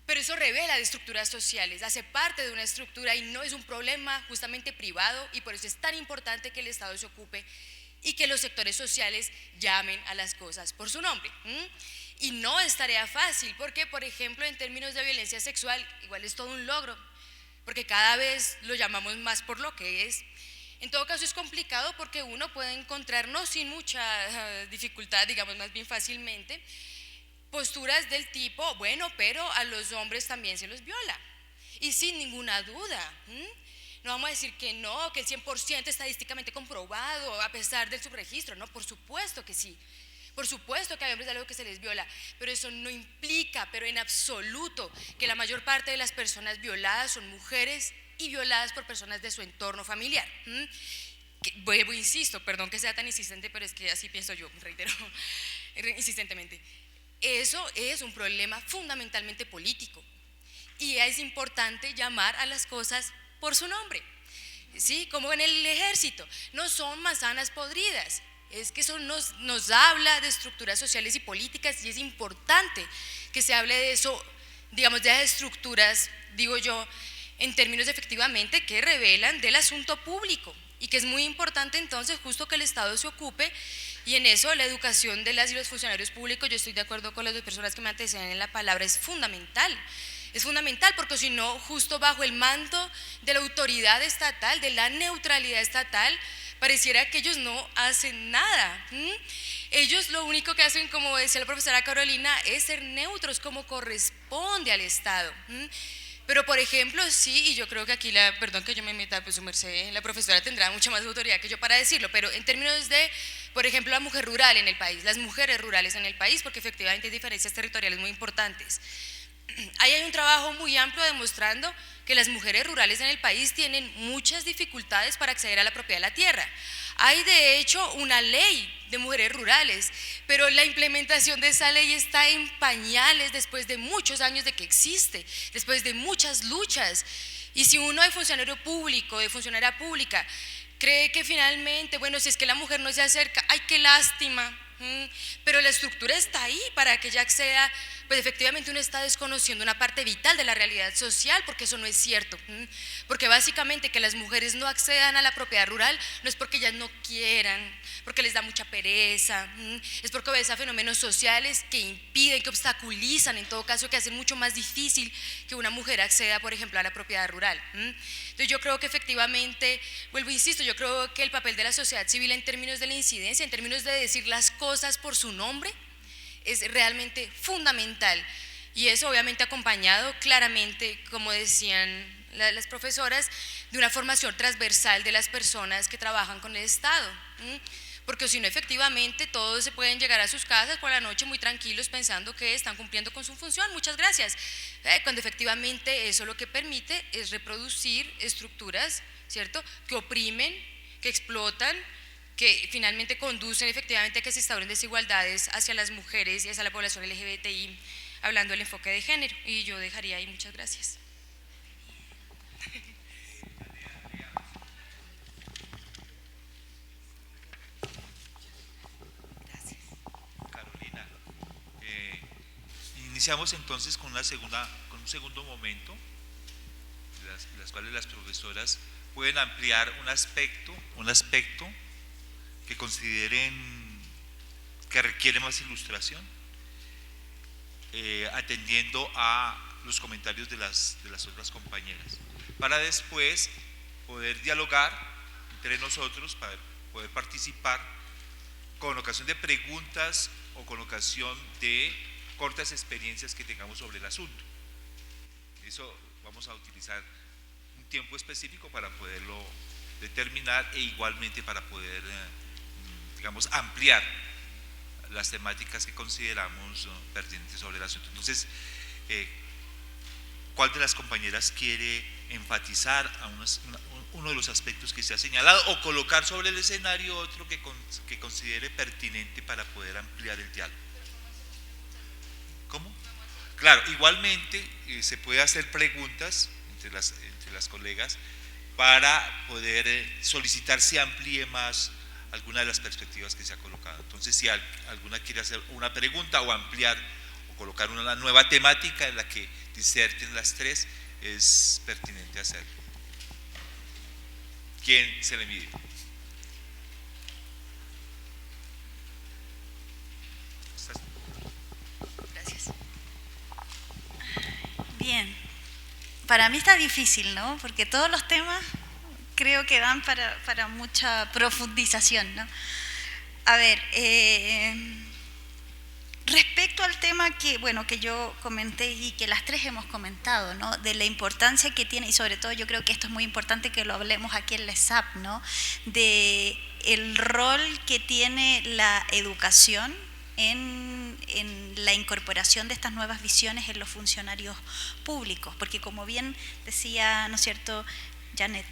Pero eso revela de estructuras sociales, hace parte de una estructura y no es un problema justamente privado, y por eso es tan importante que el Estado se ocupe y que los sectores sociales llamen a las cosas por su nombre. Y no es tarea fácil, porque por ejemplo en términos de violencia sexual, igual es todo un logro, porque cada vez lo llamamos más por lo que es. En todo caso es complicado porque uno puede encontrar, no sin mucha dificultad, digamos más bien fácilmente, posturas del tipo, bueno, pero a los hombres también se los viola, y sin ninguna duda, no vamos a decir que no, que el 100% estadísticamente comprobado a pesar del subregistro, no, por supuesto que sí. Por supuesto que hay hombres a los que se les viola, pero eso no implica, pero en absoluto, que la mayor parte de las personas violadas son mujeres y violadas por personas de su entorno familiar. Vuelvo, insisto, perdón que sea tan insistente, pero es que así pienso yo, reitero insistentemente. Eso es un problema fundamentalmente político y es importante llamar a las cosas por su nombre, ¿sí? Como en el ejército, no son manzanas podridas. Es que eso nos habla de estructuras sociales y políticas y es importante que se hable de eso, digamos, de estructuras, digo yo, en términos efectivamente que revelan del asunto público y que es muy importante entonces justo que el Estado se ocupe, y en eso la educación de las y los funcionarios públicos, yo estoy de acuerdo con las dos personas que me anteceden en la palabra, es fundamental porque si no, justo bajo el manto de la autoridad estatal, de la neutralidad estatal, pareciera que ellos no hacen nada. Ellos lo único que hacen, como decía la profesora Carolina, es ser neutros como corresponde al Estado. Pero por ejemplo, sí, y yo creo que aquí, perdón que yo me meta, pues su merced, la profesora tendrá mucha más autoridad que yo para decirlo, pero en términos de, por ejemplo, la mujer rural en el país, las mujeres rurales en el país, porque efectivamente hay diferencias territoriales muy importantes. Ahí hay un trabajo muy amplio demostrando que las mujeres rurales en el país tienen muchas dificultades para acceder a la propiedad de la tierra. Hay de hecho una ley de mujeres rurales, pero la implementación de esa ley está en pañales después de muchos años de que existe, después de muchas luchas. Y si uno de funcionario público, de funcionaria pública, cree que finalmente, bueno, si es que la mujer no se acerca, ¡ay, qué lástima! Pero la estructura está ahí para que ella acceda, pues efectivamente uno está desconociendo una parte vital de la realidad social, porque eso no es cierto, porque básicamente que las mujeres no accedan a la propiedad rural no es porque ellas no quieran, porque les da mucha pereza, es porque obedece a fenómenos sociales que impiden, que obstaculizan, en todo caso que hacen mucho más difícil que una mujer acceda, por ejemplo, a la propiedad rural. Entonces yo creo que efectivamente, vuelvo, insisto, yo creo que el papel de la sociedad civil en términos de la incidencia, en términos de decir las cosas por su nombre, es realmente fundamental. Y eso obviamente acompañado claramente, como decían las profesoras, de una formación transversal de las personas que trabajan con el Estado. Porque si no, efectivamente, todos se pueden llegar a sus casas por la noche muy tranquilos pensando que están cumpliendo con su función, muchas gracias, cuando efectivamente eso lo que permite es reproducir estructuras, ¿cierto?, que oprimen, que explotan, que finalmente conducen efectivamente a que se instauren desigualdades hacia las mujeres y hacia la población LGBTI, hablando del enfoque de género. Y yo dejaría ahí, muchas gracias. Carolina, iniciamos entonces con un segundo momento, en las cuales las profesoras pueden ampliar un aspecto que consideren que requiere más ilustración, atendiendo a los comentarios de las otras compañeras, para después poder dialogar entre nosotros, para poder participar con ocasión de preguntas o con ocasión de cortas experiencias que tengamos sobre el asunto. Eso vamos a utilizar un tiempo específico para poderlo determinar e igualmente para poder, digamos, ampliar las temáticas que consideramos pertinentes sobre el asunto. Entonces, ¿cuál de las compañeras quiere enfatizar a uno de los aspectos que se ha señalado o colocar sobre el escenario otro que considere pertinente para poder ampliar el diálogo? ¿Cómo? Claro, igualmente se puede hacer preguntas entre las colegas para poder solicitar se amplíe más alguna de las perspectivas que se ha colocado. Entonces, si alguna quiere hacer una pregunta o ampliar o colocar una nueva temática en la que diserten las tres, es pertinente hacerlo. ¿Quién se le mide? Gracias. Bien, para mí está difícil, ¿no? Porque todos los temas creo que dan para mucha profundización, ¿no? A ver, respecto al tema que yo comenté y que las tres hemos comentado, ¿no?, de la importancia que tiene, y sobre todo yo creo que esto es muy importante que lo hablemos aquí en la ESAP, ¿no?, de el rol que tiene la educación en la incorporación de estas nuevas visiones en los funcionarios públicos, porque como bien decía, ¿no es cierto?, Janet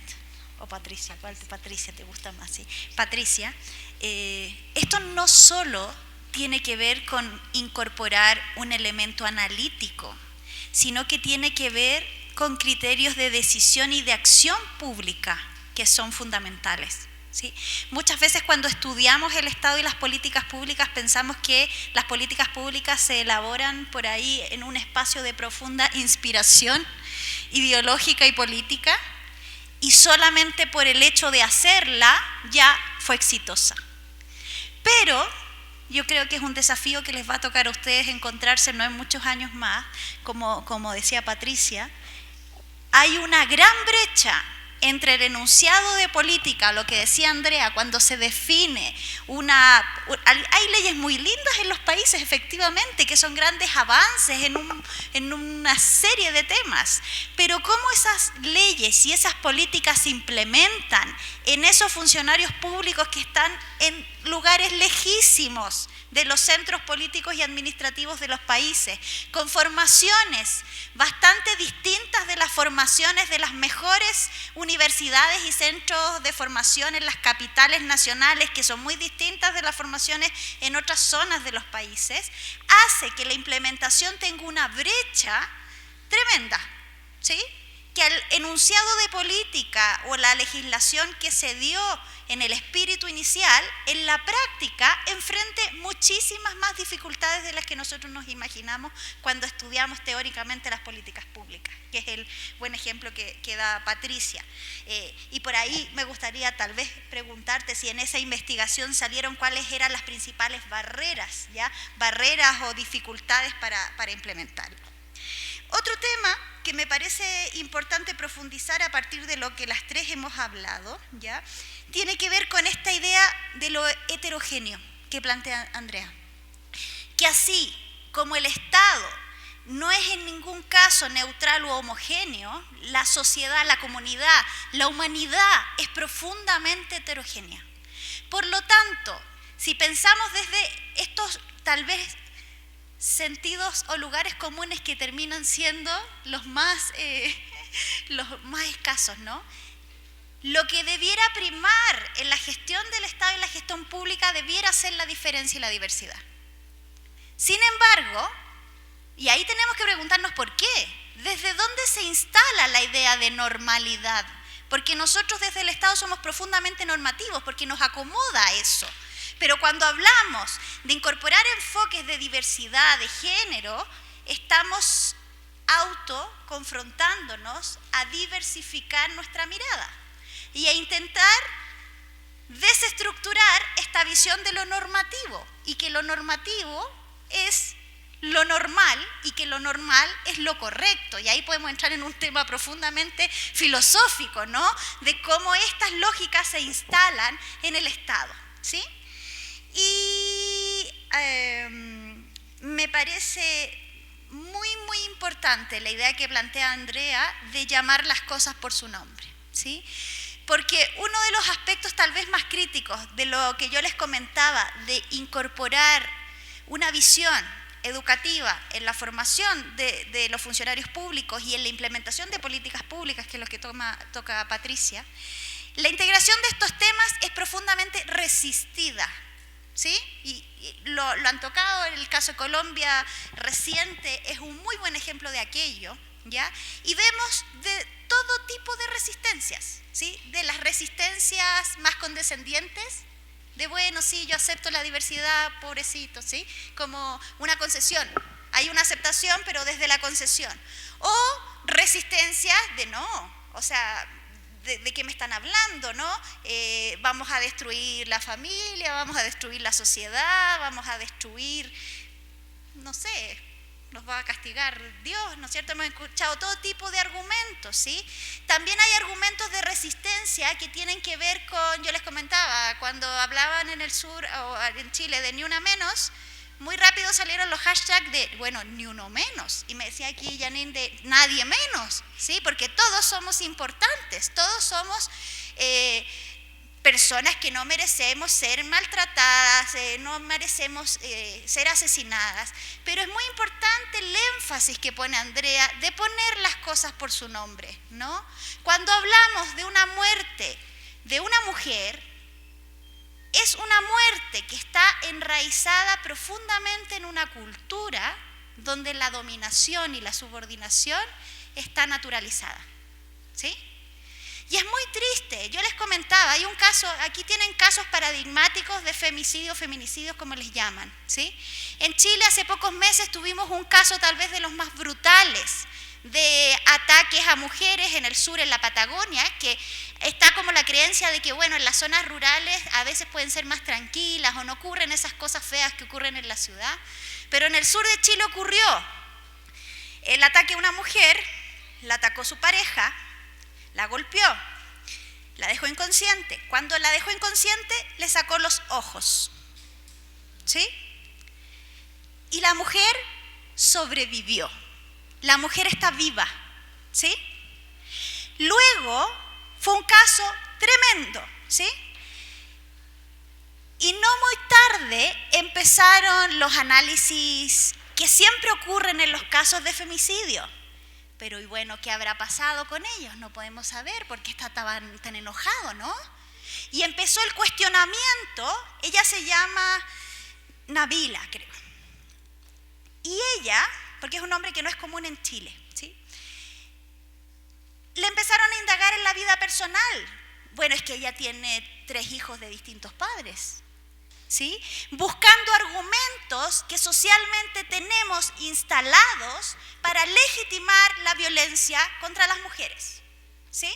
o Patricia, ¿cuál Patricia te gusta más? ¿Sí? Patricia, esto no solo tiene que ver con incorporar un elemento analítico, sino que tiene que ver con criterios de decisión y de acción pública que son fundamentales, ¿sí? Muchas veces cuando estudiamos el Estado y las políticas públicas pensamos que las políticas públicas se elaboran por ahí en un espacio de profunda inspiración ideológica y política, y solamente por el hecho de hacerla ya fue exitosa. Pero yo creo que es un desafío que les va a tocar a ustedes encontrarse no en muchos años más, como decía Patricia. Hay una gran brecha entre el enunciado de política, lo que decía Andrea, cuando se define hay leyes muy lindas en los países, efectivamente, que son grandes avances en una serie de temas, pero cómo esas leyes y esas políticas se implementan en esos funcionarios públicos que están en lugares lejísimos de los centros políticos y administrativos de los países, con formaciones bastante distintas de las formaciones de las mejores universidades y centros de formación en las capitales nacionales, que son muy distintas de las formaciones en otras zonas de los países, hace que la implementación tenga una brecha tremenda, ¿sí?, que el enunciado de política o la legislación que se dio en el espíritu inicial, en la práctica enfrente muchísimas más dificultades de las que nosotros nos imaginamos cuando estudiamos teóricamente las políticas públicas, que es el buen ejemplo que da Patricia. Y por ahí me gustaría tal vez preguntarte si en esa investigación salieron cuáles eran las principales barreras, ¿ya?, barreras o dificultades para implementarlo. Otro tema que me parece importante profundizar a partir de lo que las tres hemos hablado, ¿ya?, tiene que ver con esta idea de lo heterogéneo que plantea Andrea. Que así como el Estado no es en ningún caso neutral u homogéneo. La sociedad, la comunidad, la humanidad es profundamente heterogénea. Por lo tanto, si pensamos desde estos tal vez sentidos o lugares comunes que terminan siendo los más escasos, ¿no? Lo que debiera primar en la gestión del Estado y la gestión pública debiera ser la diferencia y la diversidad. Sin embargo, y ahí tenemos que preguntarnos por qué, ¿desde dónde se instala la idea de normalidad? Porque nosotros desde el Estado somos profundamente normativos, porque nos acomoda eso. Pero cuando hablamos de incorporar enfoques de diversidad, de género, estamos autoconfrontándonos a diversificar nuestra mirada y a intentar desestructurar esta visión de lo normativo, y que lo normativo es lo normal y que lo normal es lo correcto. Y ahí podemos entrar en un tema profundamente filosófico, ¿no? De cómo estas lógicas se instalan en el Estado, ¿sí? Y me parece muy, muy importante la idea que plantea Andrea de llamar las cosas por su nombre, ¿sí? Porque uno de los aspectos tal vez más críticos de lo que yo les comentaba, de incorporar una visión educativa en la formación de los funcionarios públicos y en la implementación de políticas públicas, que es lo que toca Patricia, la integración de estos temas es profundamente resistida, ¿sí? Y lo han tocado. En el caso de Colombia reciente es un muy buen ejemplo de aquello, ¿ya? Y vemos de todo tipo de resistencias, ¿sí? De las resistencias más condescendientes, de bueno, sí, yo acepto la diversidad, pobrecito, ¿sí? Como una concesión. Hay una aceptación, pero desde la concesión. O resistencias de no, o sea, ¿de qué me están hablando, no? Vamos a destruir la familia, vamos a destruir la sociedad, vamos a destruir, no sé, nos va a castigar Dios, ¿no es cierto? Hemos escuchado todo tipo de argumentos, ¿sí? También hay argumentos de resistencia que tienen que ver con, yo les comentaba, cuando hablaban en el sur o en Chile de ni una menos, muy rápido salieron los hashtags de, bueno, ni uno menos. Y me decía aquí Janine de nadie menos, ¿sí? Porque todos somos importantes, todos somos personas que no merecemos ser maltratadas, no merecemos ser asesinadas. Pero es muy importante el énfasis que pone Andrea de poner las cosas por su nombre, ¿no? Cuando hablamos de una muerte de una mujer, es una muerte que está enraizada profundamente en una cultura donde la dominación y la subordinación está naturalizada, ¿sí? Y es muy triste. Yo les comentaba, hay un caso, aquí tienen casos paradigmáticos de femicidios, feminicidios, como les llaman, ¿sí? En Chile hace pocos meses tuvimos un caso tal vez de los más brutales de ataques a mujeres en el sur, en la Patagonia, que está como la creencia de que, bueno, en las zonas rurales a veces pueden ser más tranquilas o no ocurren esas cosas feas que ocurren en la ciudad. Pero en el sur de Chile ocurrió el ataque a una mujer, la atacó su pareja, la golpeó, la dejó inconsciente. Cuando la dejó inconsciente, le sacó los ojos, ¿sí? Y la mujer sobrevivió. La mujer está viva, ¿sí? Luego fue un caso tremendo, ¿sí? Y no muy tarde empezaron los análisis que siempre ocurren en los casos de femicidio. Pero y bueno, ¿qué habrá pasado con ellos? No podemos saber por qué estaban tan enojados, ¿no? Y empezó el cuestionamiento. Ella se llama Nabila, creo. Y ella, porque es un nombre que no es común en Chile, ¿sí? Le empezaron a indagar en la vida personal. Bueno, es que ella tiene 3 hijos de distintos padres, ¿sí? Buscando argumentos que socialmente tenemos instalados para legitimar la violencia contra las mujeres, ¿sí?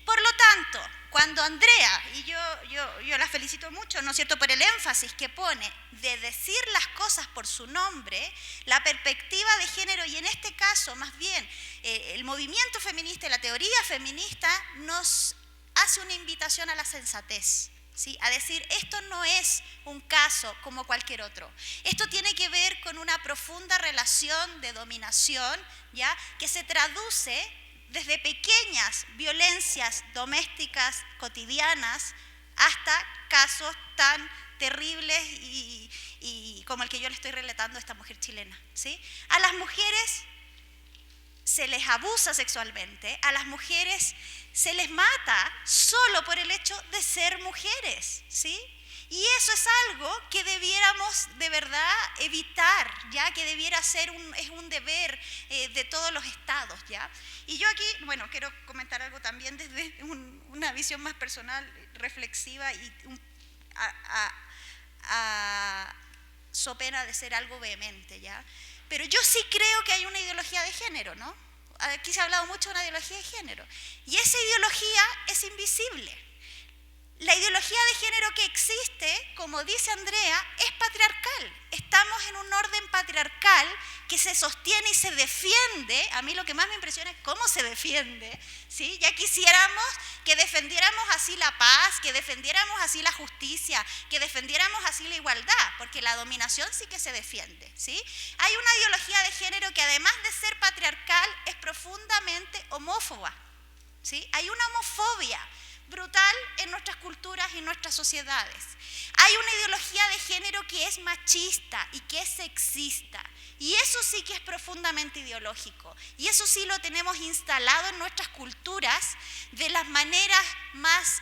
Por lo tanto, cuando Andrea, y yo la felicito mucho, ¿no es cierto?, por el énfasis que pone de decir las cosas por su nombre, la perspectiva de género, y en este caso más bien el movimiento feminista y la teoría feminista nos hace una invitación a la sensatez, ¿sí? A decir, esto no es un caso como cualquier otro. Esto tiene que ver con una profunda relación de dominación, ¿ya? Que se traduce desde pequeñas violencias domésticas cotidianas hasta casos tan terribles y como el que yo le estoy relatando a esta mujer chilena, ¿sí? A las mujeres se les abusa sexualmente, a las mujeres se les mata solo por el hecho de ser mujeres, ¿sí? Y eso es algo que debiéramos de verdad evitar, ya que debiera ser es un deber de todos los estados, ¿ya? Y yo aquí, bueno, quiero comentar algo también desde una visión más personal, reflexiva y so pena de ser algo vehemente, ¿ya? Pero yo sí creo que hay una ideología de género, ¿no? Aquí se ha hablado mucho de una ideología de género. Y esa ideología es invisible. La ideología de género que existe, como dice Andrea, es patriarcal. Estamos en un orden patriarcal que se sostiene y se defiende. A mí lo que más me impresiona es cómo se defiende, ¿sí? Ya quisiéramos que defendiéramos así la paz, que defendiéramos así la justicia, que defendiéramos así la igualdad, porque la dominación sí que se defiende, ¿sí? Hay una ideología de género que además de ser patriarcal es profundamente homófoba, ¿sí? Hay una homofobia brutal en nuestras culturas y en nuestras sociedades. Hay una ideología de género que es machista y que es sexista, y eso sí que es profundamente ideológico, y eso sí lo tenemos instalado en nuestras culturas de las maneras más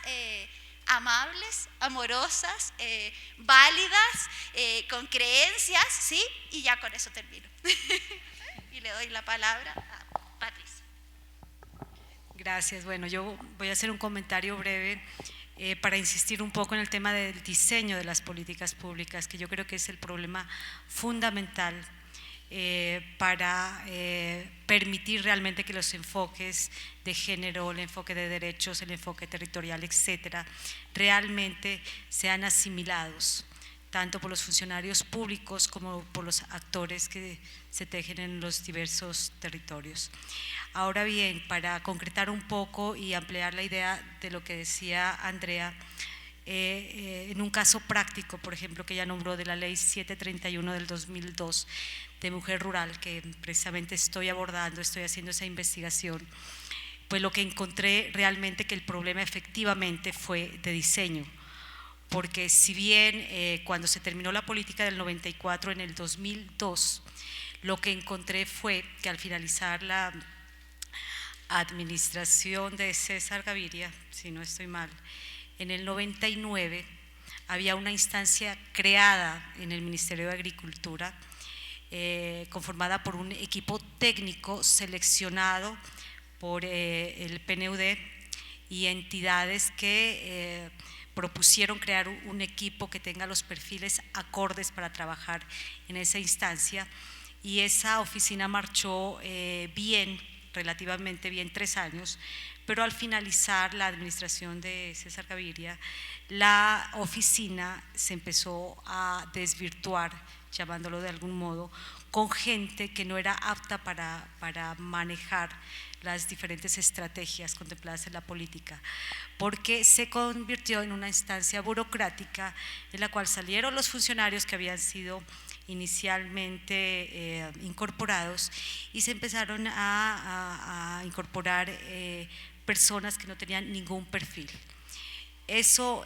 amables, amorosas, válidas, con creencias, ¿sí? Y ya con eso termino. Y le doy la palabra a Patricia. Gracias. Bueno, yo voy a hacer un comentario breve para insistir un poco en el tema del diseño de las políticas públicas, que yo creo que es el problema fundamental para permitir realmente que los enfoques de género, el enfoque de derechos, el enfoque territorial, etcétera, realmente sean asimilados tanto por los funcionarios públicos como por los actores que se tejen en los diversos territorios. Ahora bien, para concretar un poco y ampliar la idea de lo que decía Andrea, en un caso práctico, por ejemplo, que ella nombró de la Ley 731 del 2002 de Mujer Rural, que precisamente estoy abordando, estoy haciendo esa investigación, pues lo que encontré realmente que el problema efectivamente fue de diseño, porque si bien cuando se terminó la política del 94, en el 2002, lo que encontré fue que al finalizar la administración de César Gaviria, si no estoy mal, en el 99 había una instancia creada en el Ministerio de Agricultura conformada por un equipo técnico seleccionado por el PNUD y entidades que propusieron crear un equipo que tenga los perfiles acordes para trabajar en esa instancia, y esa oficina marchó bien, relativamente bien, 3 años, pero al finalizar la administración de César Gaviria, la oficina se empezó a desvirtuar, llamándolo de algún modo, con gente que no era apta para manejar las diferentes estrategias contempladas en la política, porque se convirtió en una instancia burocrática en la cual salieron los funcionarios que habían sido inicialmente incorporados y se empezaron a incorporar personas que no tenían ningún perfil. Eso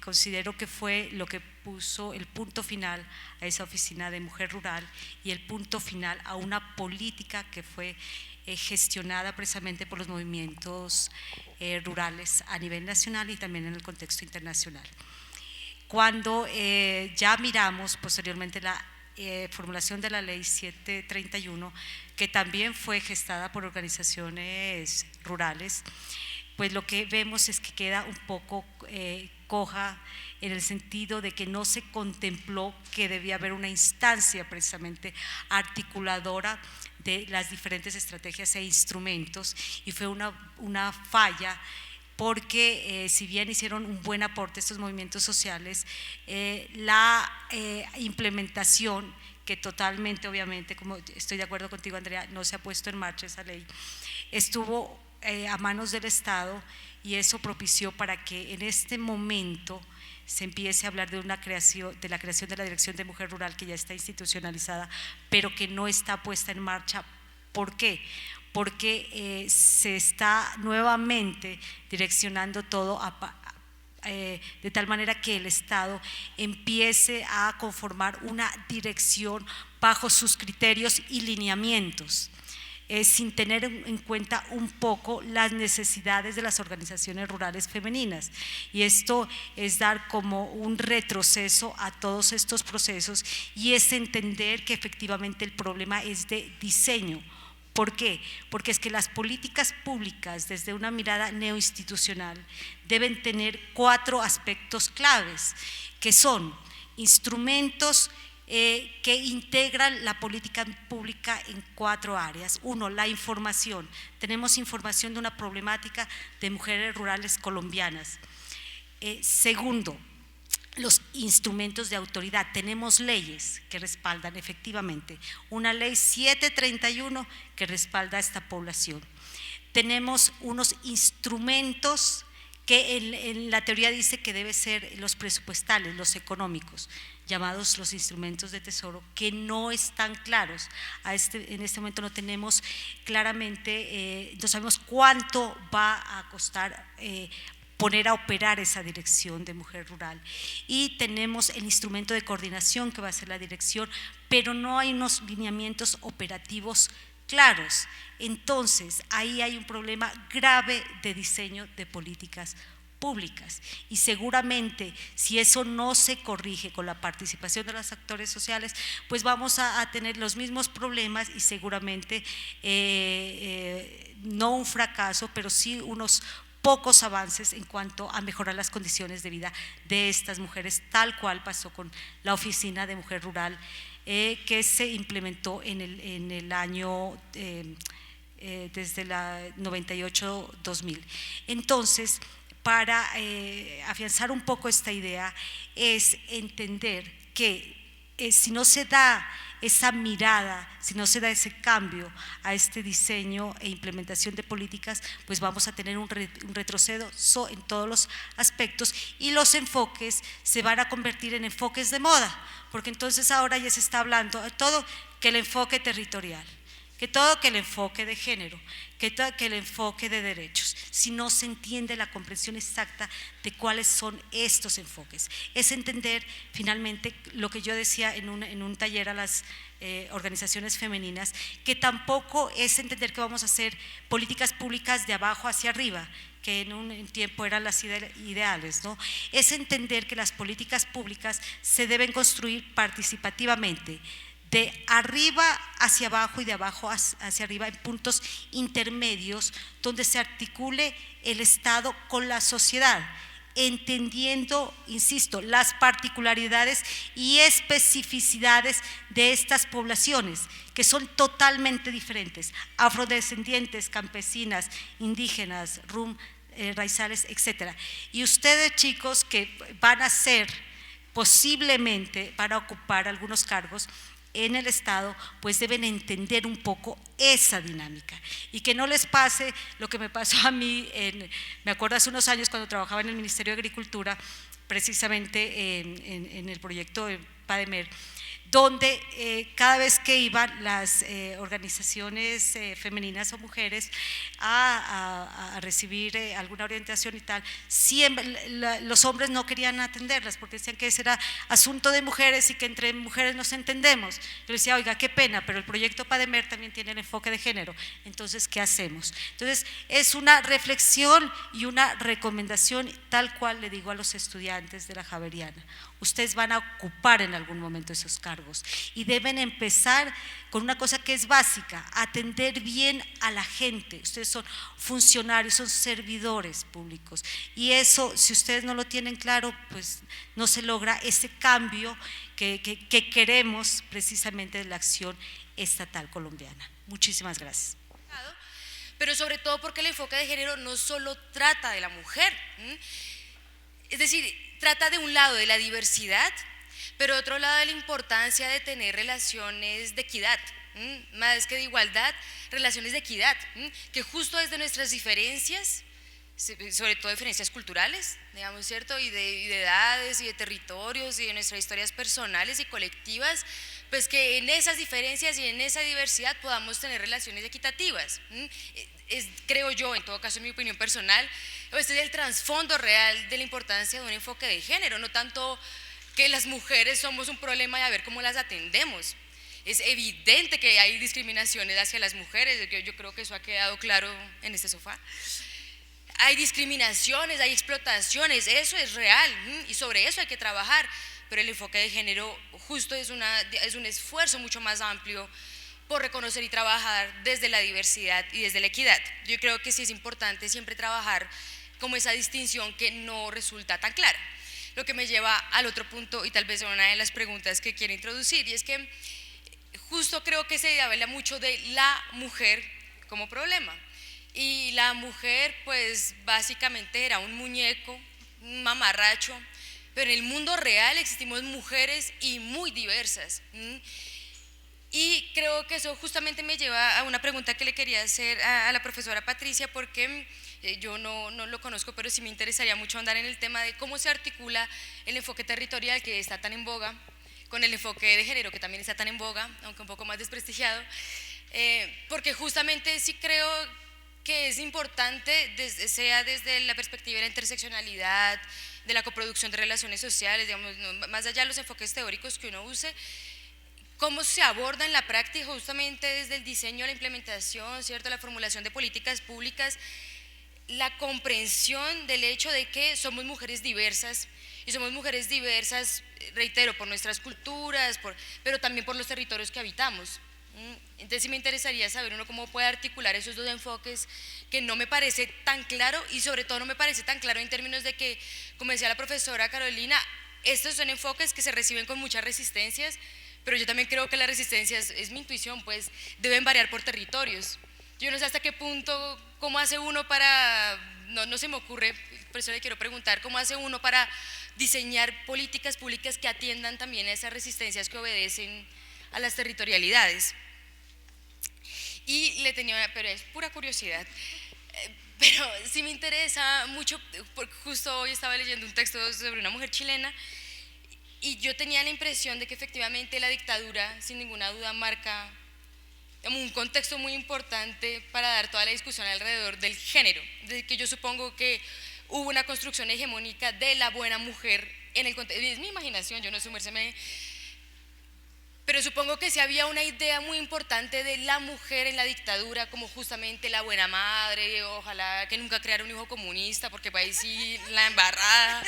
considero que fue lo que puso el punto final a esa oficina de Mujer Rural y el punto final a una política que fue gestionada precisamente por los movimientos rurales a nivel nacional y también en el contexto internacional. Cuando ya miramos posteriormente la formulación de la Ley 731, que también fue gestada por organizaciones rurales, pues lo que vemos es que queda un poco coja en el sentido de que no se contempló que debía haber una instancia precisamente articuladora de las diferentes estrategias e instrumentos, y fue una falla porque si bien hicieron un buen aporte estos movimientos sociales, la implementación, que totalmente, obviamente, como estoy de acuerdo contigo, Andrea, no se ha puesto en marcha esa ley, estuvo a manos del Estado, y eso propició para que en este momento se empiece a hablar de la creación de la Dirección de Mujer Rural, que ya está institucionalizada, pero que no está puesta en marcha. ¿Por qué? Porque se está nuevamente direccionando todo de tal manera que el Estado empiece a conformar una dirección bajo sus criterios y lineamientos, sin tener en cuenta un poco las necesidades de las organizaciones rurales femeninas. Y esto es dar como un retroceso a todos estos procesos, y es entender que efectivamente el problema es de diseño. ¿Por qué? Porque es que las políticas públicas, desde una mirada neoinstitucional, deben tener 4 aspectos claves, que son instrumentos que integran la política pública en 4 áreas. 1, la información. Tenemos información de una problemática de mujeres rurales colombianas. Segundo, los instrumentos de autoridad. Tenemos leyes que respaldan efectivamente, una ley 731 que respalda a esta población. Tenemos unos instrumentos que en la teoría dice que deben ser los presupuestales, los económicos, llamados los instrumentos de tesoro, que no están claros. En este momento no tenemos claramente, no sabemos cuánto va a costar poner a operar esa dirección de mujer rural. Y tenemos el instrumento de coordinación que va a ser la dirección, pero no hay unos lineamientos operativos claros. Entonces, ahí hay un problema grave de diseño de políticas públicas, y seguramente si eso no se corrige con la participación de los actores sociales, pues vamos a tener los mismos problemas, y seguramente no un fracaso, pero sí unos pocos avances en cuanto a mejorar las condiciones de vida de estas mujeres, tal cual pasó con la Oficina de Mujer Rural, que se implementó en el año desde la 98-2000. Entonces, para afianzar un poco esta idea, es entender que si no se da esa mirada, si no se da ese cambio a este diseño e implementación de políticas, pues vamos a tener un retroceso en todos los aspectos, y los enfoques se van a convertir en enfoques de moda, porque entonces ahora ya se está hablando de todo, que el enfoque territorial, que el enfoque de género, que el enfoque de derechos, si no se entiende la comprensión exacta de cuáles son estos enfoques. Es entender finalmente lo que yo decía en un taller a las organizaciones femeninas, que tampoco es entender que vamos a hacer políticas públicas de abajo hacia arriba, que en un tiempo eran las ideales, ¿no? Es entender que las políticas públicas se deben construir participativamente, de arriba hacia abajo y de abajo hacia arriba, en puntos intermedios donde se articule el Estado con la sociedad, entendiendo, insisto, las particularidades y especificidades de estas poblaciones, que son totalmente diferentes: afrodescendientes, campesinas, indígenas, raizales, etcétera. Y ustedes, chicos, que van a ser, posiblemente van a ocupar algunos cargos en el Estado, pues deben entender un poco esa dinámica, y que no les pase lo que me pasó a mí, me acuerdo hace unos años cuando trabajaba en el Ministerio de Agricultura, precisamente en el proyecto de PADEMER, donde cada vez que iban las organizaciones femeninas o mujeres a recibir alguna orientación y tal, siempre los hombres no querían atenderlas porque decían que ese era asunto de mujeres y que entre mujeres nos entendemos. Yo decía, oiga, qué pena, pero el proyecto PADEMER también tiene el enfoque de género, entonces, ¿qué hacemos? Entonces, es una reflexión y una recomendación, tal cual le digo a los estudiantes de la Javeriana: ustedes van a ocupar en algún momento esos cargos y deben empezar con una cosa que es básica: atender bien a la gente. Ustedes son funcionarios, son servidores públicos, y eso, si ustedes no lo tienen claro, pues no se logra ese cambio que queremos precisamente de la acción estatal colombiana. Muchísimas gracias. Pero sobre todo porque el enfoque de género no solo trata de la mujer, es decir, trata de un lado de la diversidad, pero de otro lado de la importancia de tener relaciones de equidad, más que de igualdad, relaciones de equidad, que justo desde nuestras diferencias sobre todo diferencias culturales, digamos, ¿cierto? Y de edades y de territorios y de nuestras historias personales y colectivas, pues que en esas diferencias y en esa diversidad podamos tener relaciones equitativas. Creo yo, en todo caso en mi opinión personal, este es el trasfondo real de la importancia de un enfoque de género, no tanto que las mujeres somos un problema y a ver cómo las atendemos. Es evidente que hay discriminaciones hacia las mujeres, yo creo que eso ha quedado claro en este sofá. Hay discriminaciones, hay explotaciones, eso es real y sobre eso hay que trabajar, pero el enfoque de género justo es un esfuerzo mucho más amplio por reconocer y trabajar desde la diversidad y desde la equidad. Yo creo que sí es importante siempre trabajar como esa distinción que no resulta tan clara. Lo que me lleva al otro punto y tal vez una de las preguntas que quiero introducir, y es que justo creo que se habla mucho de la mujer como problema. Y la mujer pues básicamente era un muñeco, un mamarracho, pero en el mundo real existimos mujeres y muy diversas. Y creo que eso justamente me lleva a una pregunta que le quería hacer a la profesora Patricia, porque yo no lo conozco, pero sí me interesaría mucho andar en el tema de cómo se articula el enfoque territorial que está tan en boga con el enfoque de género que también está tan en boga, aunque un poco más desprestigiado, porque justamente sí creo que es importante, sea desde la perspectiva de la interseccionalidad, de la coproducción de relaciones sociales, digamos, más allá de los enfoques teóricos que uno use, cómo se aborda en la práctica justamente desde el diseño, la implementación, ¿cierto?, la formulación de políticas públicas, la comprensión del hecho de que somos mujeres diversas, y somos mujeres diversas, reitero, por nuestras culturas, pero también por los territorios que habitamos. Entonces sí me interesaría saber uno cómo puede articular esos dos enfoques que no me parece tan claro, y sobre todo no me parece tan claro en términos de que, como decía la profesora Carolina, estos son enfoques que se reciben con muchas resistencias, pero yo también creo que las resistencias, es mi intuición, pues deben variar por territorios. Yo no sé hasta qué punto, cómo hace uno para, no se me ocurre, por eso le quiero preguntar, cómo hace uno para diseñar políticas públicas que atiendan también a esas resistencias que obedecen a las territorialidades. Y le tenía, pero es pura curiosidad, pero sí me interesa mucho, porque justo hoy estaba leyendo un texto sobre una mujer chilena y yo tenía la impresión de que efectivamente la dictadura sin ninguna duda marca un contexto muy importante para dar toda la discusión alrededor del género, de que yo supongo que hubo una construcción hegemónica de la buena mujer en el contexto, es mi imaginación, yo no sé, pero supongo que sí había una idea muy importante de la mujer en la dictadura como justamente la buena madre, ojalá que nunca creara un hijo comunista porque va ahí sí la embarrada.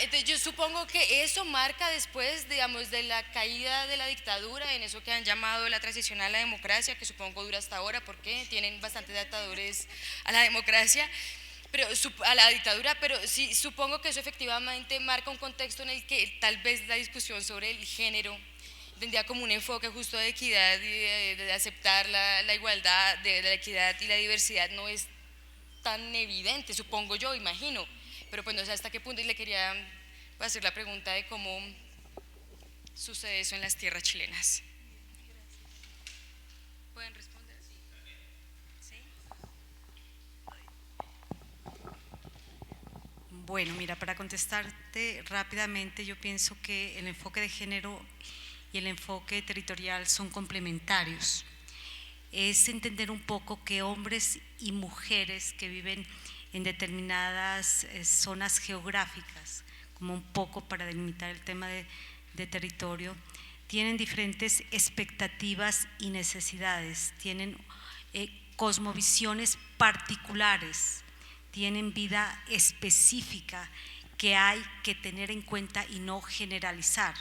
Entonces yo supongo que eso marca después, digamos, de la caída de la dictadura, en eso que han llamado la transición a la democracia, que supongo dura hasta ahora porque tienen bastantes atadores a la democracia, pero a la dictadura, pero sí supongo que eso efectivamente marca un contexto en el que tal vez la discusión sobre el género tendría como un enfoque justo de equidad y de aceptar la igualdad, de la equidad y la diversidad no es tan evidente, supongo yo, imagino, pero pues no sé hasta qué punto, y le quería hacer la pregunta de cómo sucede eso en las tierras chilenas. ¿Pueden responder? ¿Sí? Bueno, mira, para contestarte rápidamente, yo pienso que el enfoque de género y el enfoque territorial son complementarios. Es entender un poco que hombres y mujeres que viven en determinadas zonas geográficas, como un poco para delimitar el tema de territorio, tienen diferentes expectativas y necesidades, tienen cosmovisiones particulares, tienen vida específica que hay que tener en cuenta y no generalizar.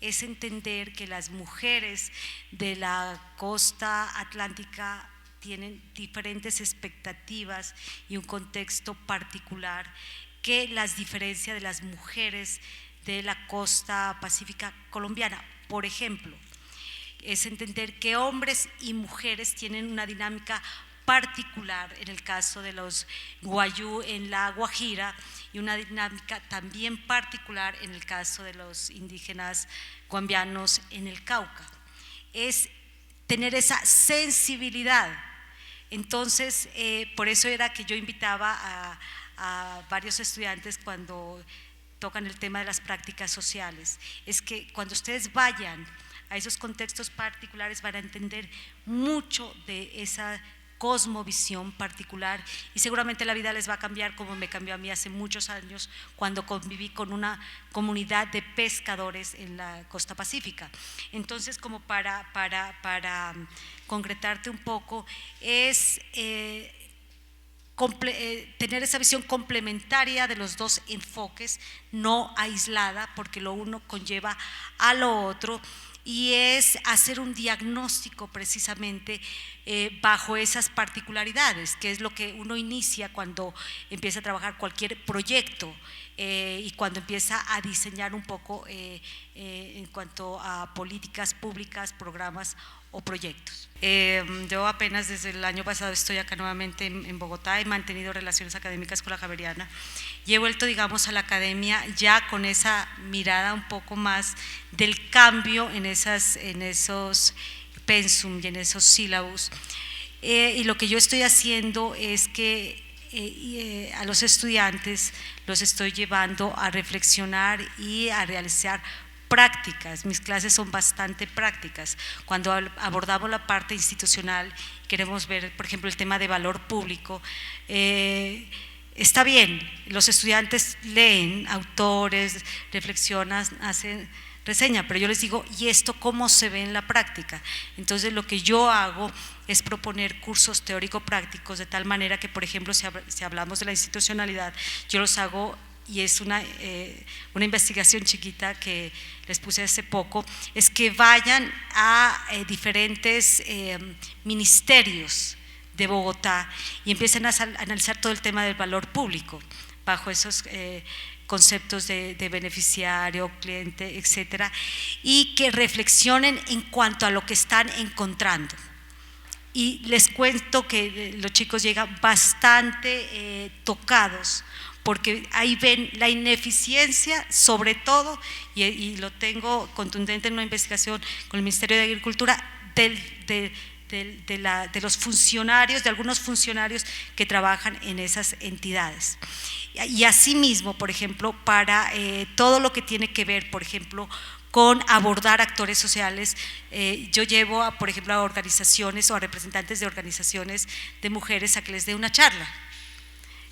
Es entender que las mujeres de la costa atlántica tienen diferentes expectativas y un contexto particular que las diferencia de las mujeres de la costa pacífica colombiana. Por ejemplo, es entender que hombres y mujeres tienen una dinámica particular en el caso de los guayú en la Guajira y una dinámica también particular en el caso de los indígenas guambianos en el Cauca. Es tener esa sensibilidad Entonces, por eso era que yo invitaba a varios estudiantes cuando tocan el tema de las prácticas sociales, es que cuando ustedes vayan a esos contextos particulares van a entender mucho de esa cosmovisión particular y seguramente la vida les va a cambiar como me cambió a mí hace muchos años cuando conviví con una comunidad de pescadores en la costa pacífica. Entonces, como para concretarte un poco, es tener esa visión complementaria de los dos enfoques, no aislada, porque lo uno conlleva a lo otro, y es hacer un diagnóstico precisamente bajo esas particularidades, que es lo que uno inicia cuando empieza a trabajar cualquier proyecto y cuando empieza a diseñar un poco en cuanto a políticas públicas, programas o proyectos. Yo apenas desde el año pasado estoy acá nuevamente en Bogotá, he mantenido relaciones académicas con la Javeriana y he vuelto, digamos, a la academia ya con esa mirada un poco más del cambio en esos pensum y en esos sílabos. Y lo que yo estoy haciendo es que a los estudiantes los estoy llevando a reflexionar y a realizar prácticas. Mis clases son bastante prácticas. Cuando abordamos la parte institucional, queremos ver, por ejemplo, el tema de valor público. Está bien, los estudiantes leen autores, reflexionan, hacen reseña, pero yo les digo, ¿y esto cómo se ve en la práctica? Entonces lo que yo hago es proponer cursos teórico-prácticos de tal manera que, por ejemplo, si hablamos de la institucionalidad, yo los hago, y es una investigación chiquita que les puse hace poco, es que vayan a diferentes ministerios de Bogotá y empiecen a analizar todo el tema del valor público bajo esos conceptos de beneficiario, cliente, etcétera, y que reflexionen en cuanto a lo que están encontrando. Y les cuento que los chicos llegan bastante tocados, porque ahí ven la ineficiencia, sobre todo, y lo tengo contundente en una investigación con el Ministerio de Agricultura, de los funcionarios, de algunos funcionarios que trabajan en esas entidades. Y asimismo, por ejemplo, para todo lo que tiene que ver, por ejemplo, con abordar actores sociales, yo llevo, por ejemplo, a organizaciones o a representantes de organizaciones de mujeres a que les dé una charla.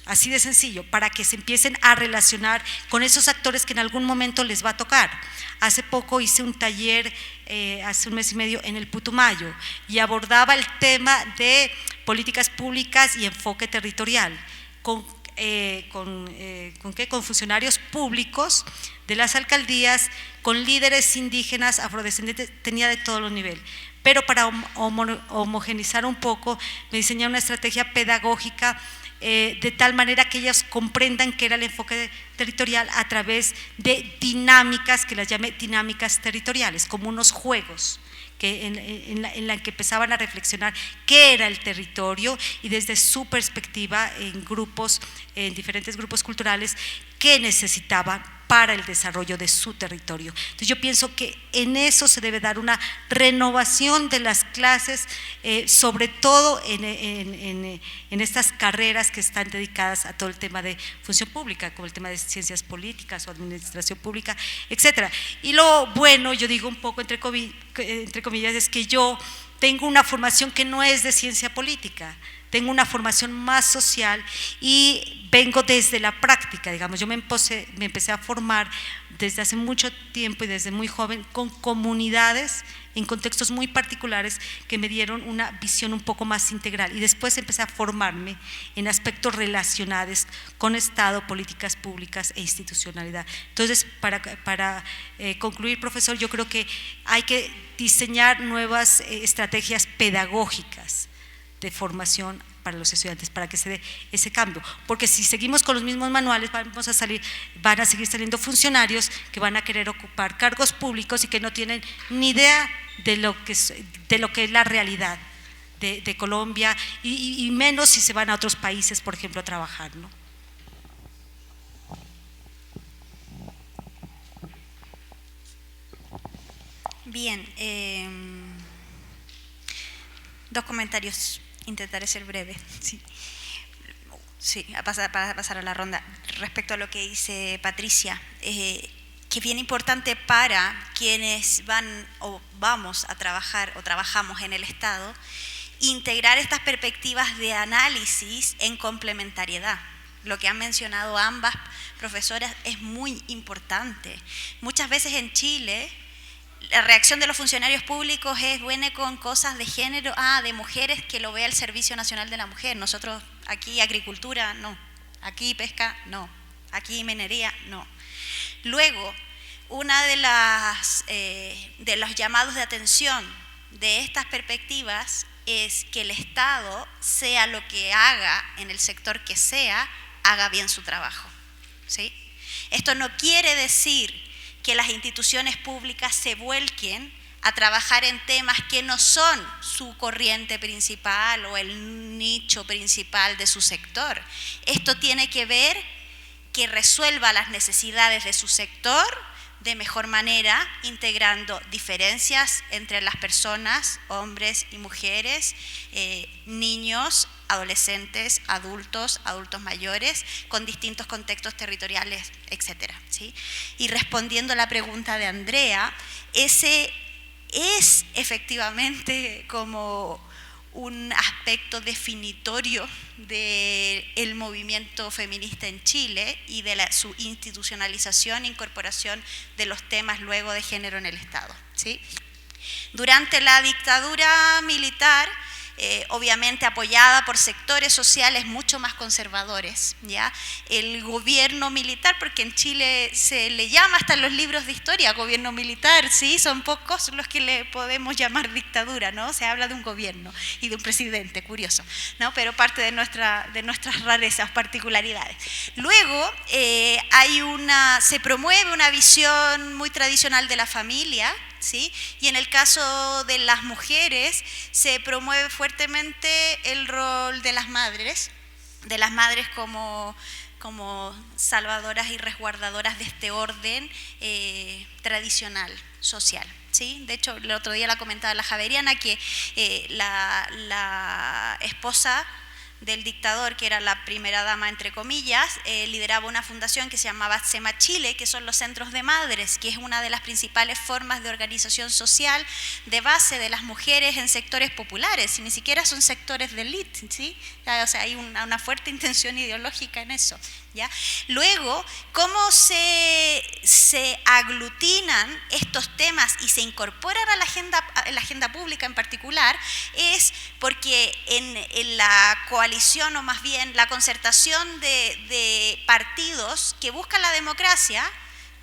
Así de sencillo, para que se empiecen a relacionar con esos actores que en algún momento les va a tocar. Hace poco hice un taller, hace un mes y medio, en el Putumayo, y abordaba el tema de políticas públicas y enfoque territorial, con funcionarios públicos de las alcaldías, con líderes indígenas, afrodescendientes, tenía de todos los niveles. Pero para homogenizar un poco, me diseñé una estrategia pedagógica de tal manera que ellos comprendan qué era el enfoque territorial a través de dinámicas, que las llamé dinámicas territoriales, como unos juegos que en la que empezaban a reflexionar qué era el territorio y desde su perspectiva en grupos, en diferentes grupos culturales, qué necesitaban para el desarrollo de su territorio. Entonces yo pienso que en eso se debe dar una renovación de las clases, sobre todo en estas carreras que están dedicadas a todo el tema de función pública, como el tema de ciencias políticas o administración pública, etcétera. Y lo bueno, yo digo un poco entre comillas, es que yo tengo una formación que no es de ciencia política, tengo una formación más social y vengo desde la práctica, digamos. Yo me empecé a formar desde hace mucho tiempo y desde muy joven con comunidades en contextos muy particulares que me dieron una visión un poco más integral, y después empecé a formarme en aspectos relacionados con Estado, políticas públicas e institucionalidad. Entonces, para concluir, profesor, yo creo que hay que diseñar nuevas estrategias pedagógicas de formación para los estudiantes, para que se dé ese cambio, porque si seguimos con los mismos manuales van a seguir saliendo funcionarios que van a querer ocupar cargos públicos y que no tienen ni idea de lo que es la realidad de Colombia, y menos si se van a otros países, por ejemplo, a trabajar, ¿no? Bien, dos comentarios. Intentaré ser breve, sí. Sí, para pasar a la ronda. Respecto a lo que dice Patricia, que es bien importante para quienes van o vamos a trabajar o trabajamos en el Estado, integrar estas perspectivas de análisis en complementariedad. Lo que han mencionado ambas profesoras es muy importante. Muchas veces en Chile la reacción de los funcionarios públicos es viene con cosas de género, de mujeres, que lo vea el Servicio Nacional de la Mujer. Nosotros aquí agricultura, no. Aquí pesca, no. Aquí minería, no. Luego, una de los llamados de atención de estas perspectivas es que el Estado, sea lo que haga en el sector que sea, haga bien su trabajo, ¿sí? Esto no quiere decir que las instituciones públicas se vuelquen a trabajar en temas que no son su corriente principal o el nicho principal de su sector. Esto tiene que ver que resuelva las necesidades de su sector de mejor manera, integrando diferencias entre las personas, hombres y mujeres, niños, adolescentes, adultos mayores, con distintos contextos territoriales, etcétera, ¿sí? Y respondiendo a la pregunta de Andrea, ese es efectivamente como un aspecto definitorio del movimiento feminista en Chile y de su institucionalización e incorporación de los temas luego de género en el Estado, ¿sí? Durante la dictadura militar, obviamente apoyada por sectores sociales mucho más conservadores, ¿ya? El gobierno militar, porque en Chile se le llama hasta en los libros de historia gobierno militar, ¿sí? Son pocos los que le podemos llamar dictadura, ¿no? Se habla de un gobierno y de un presidente, curioso, ¿no? Pero parte de nuestras rarezas, particularidades. Luego se promueve una visión muy tradicional de la familia, ¿sí? Y en el caso de las mujeres se promueve fuertemente el rol de las madres como salvadoras y resguardadoras de este orden tradicional, social, ¿sí? De hecho, el otro día la comentaba la Javeriana que la esposa del dictador, que era la primera dama, entre comillas, lideraba una fundación que se llamaba SEMA Chile, que son los centros de madres, que es una de las principales formas de organización social de base de las mujeres en sectores populares, y ni siquiera son sectores de élite, ¿sí? O sea, hay una fuerte intención ideológica en eso, ¿ya? Luego, ¿cómo se aglutinan estos temas y se incorporan a la agenda pública en particular? Es porque en la coalición, o más bien la concertación de partidos que buscan la democracia,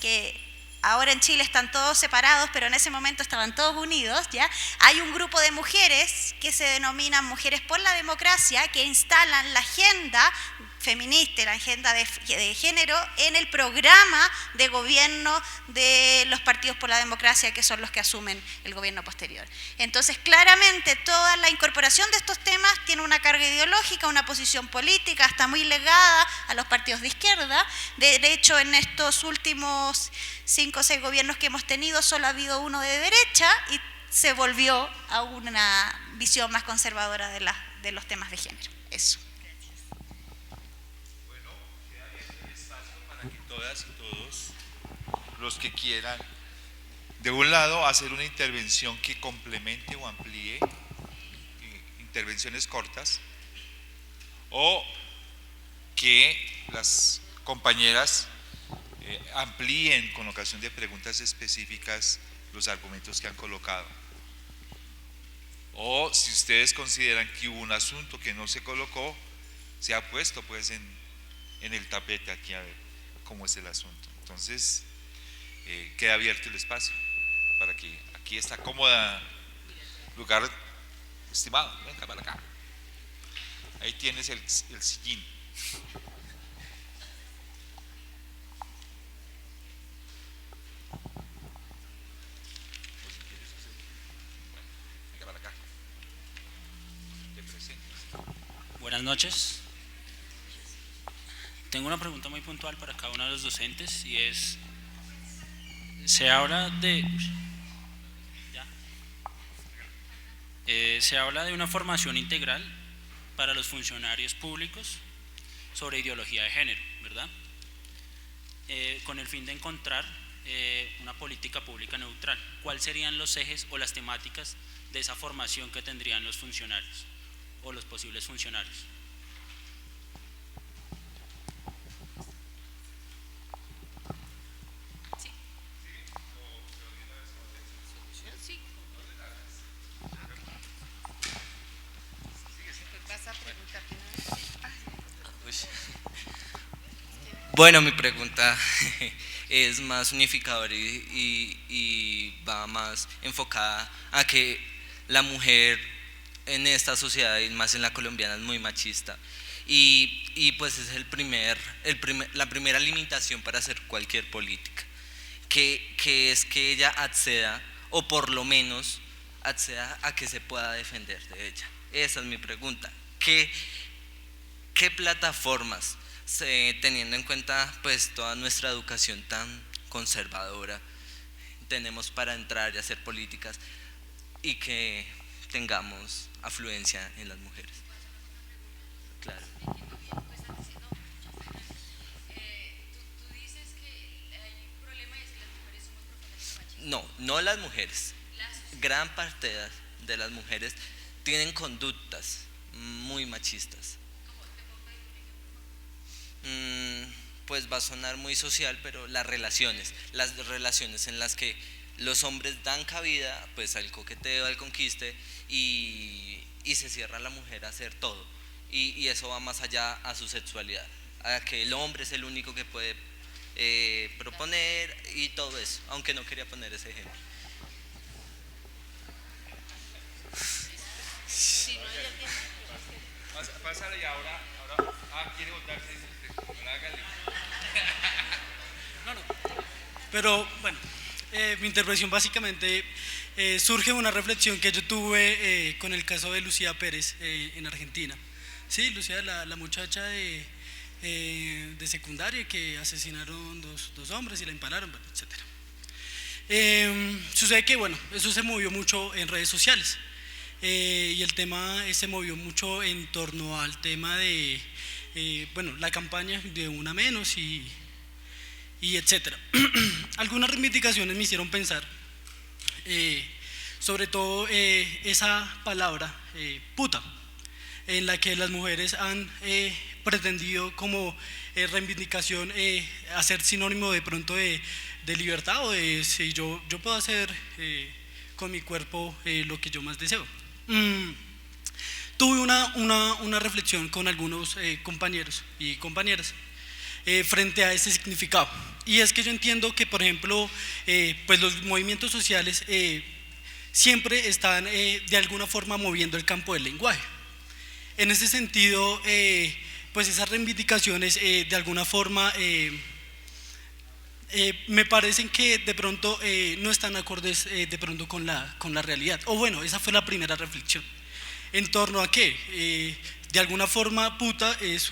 que ahora en Chile están todos separados, pero en ese momento estaban todos unidos, ¿ya? Hay un grupo de mujeres que se denominan Mujeres por la Democracia, que instalan la agenda feminista, la agenda de género en el programa de gobierno de los partidos por la democracia, que son los que asumen el gobierno posterior. Entonces, claramente, toda la incorporación de estos temas tiene una carga ideológica, una posición política, está muy ligada a los partidos de izquierda. De hecho, en estos últimos 5 o 6 gobiernos que hemos tenido, solo ha habido uno de derecha y se volvió a una visión más conservadora de los temas de género. Eso. Todas y todos los que quieran, de un lado, hacer una intervención que complemente o amplíe intervenciones cortas, o que las compañeras amplíen con ocasión de preguntas específicas los argumentos que han colocado. O si ustedes consideran que hubo un asunto que no se colocó, se ha puesto pues en el tapete aquí a ver cómo es el asunto. Entonces, queda abierto el espacio para que aquí está cómoda lugar, estimado, venga para acá. Ahí tienes el sillín. Venga para acá. Te presentes. Buenas noches. Tengo una pregunta muy puntual para cada uno de los docentes y es, se habla de una formación integral para los funcionarios públicos sobre ideología de género, ¿verdad? Con el fin de encontrar una política pública neutral. ¿Cuáles serían los ejes o las temáticas de esa formación que tendrían los funcionarios o los posibles funcionarios? Bueno, mi pregunta es más unificadora y va más enfocada a que la mujer en esta sociedad, y más en la colombiana, es muy machista. Y pues es la primera limitación para hacer cualquier política, que es que ella acceda, o por lo menos acceda a que se pueda defender de ella. Esa es mi pregunta. ¿Qué plataformas, teniendo en cuenta pues toda nuestra educación tan conservadora, tenemos para entrar y hacer políticas y que tengamos afluencia en las mujeres? Claro. No las mujeres. Gran parte de las mujeres tienen conductas muy machistas. Pues va a sonar muy social, pero las relaciones en las que los hombres dan cabida pues al coqueteo, al conquiste, y se cierra la mujer a hacer todo, y eso va más allá a su sexualidad, a que el hombre es el único que puede proponer y todo eso, aunque no quería poner ese ejemplo. Pásale y ahora quiere votarse, hágale. No. Pero bueno, mi intervención básicamente surge de una reflexión que yo tuve con el caso de Lucía Pérez en Argentina. Sí, Lucía, la muchacha de secundaria que asesinaron dos hombres y la empalaron, etc. Sucede que bueno, eso se movió mucho en redes sociales. Y el tema se movió mucho en torno al tema de la campaña de Una Menos y etcétera. Algunas reivindicaciones me hicieron pensar, sobre todo esa palabra puta, en la que las mujeres han pretendido como reivindicación hacer sinónimo de pronto de libertad, o de si yo puedo hacer con mi cuerpo lo que yo más deseo. Tuve una reflexión con algunos compañeros y compañeras frente a ese significado, y es que yo entiendo que, por ejemplo, pues los movimientos sociales siempre están de alguna forma moviendo el campo del lenguaje. En ese sentido, pues esas reivindicaciones de alguna forma me parecen que de pronto no están acordes de pronto con la realidad, o bueno, esa fue la primera reflexión. ¿En torno a qué? De alguna forma puta es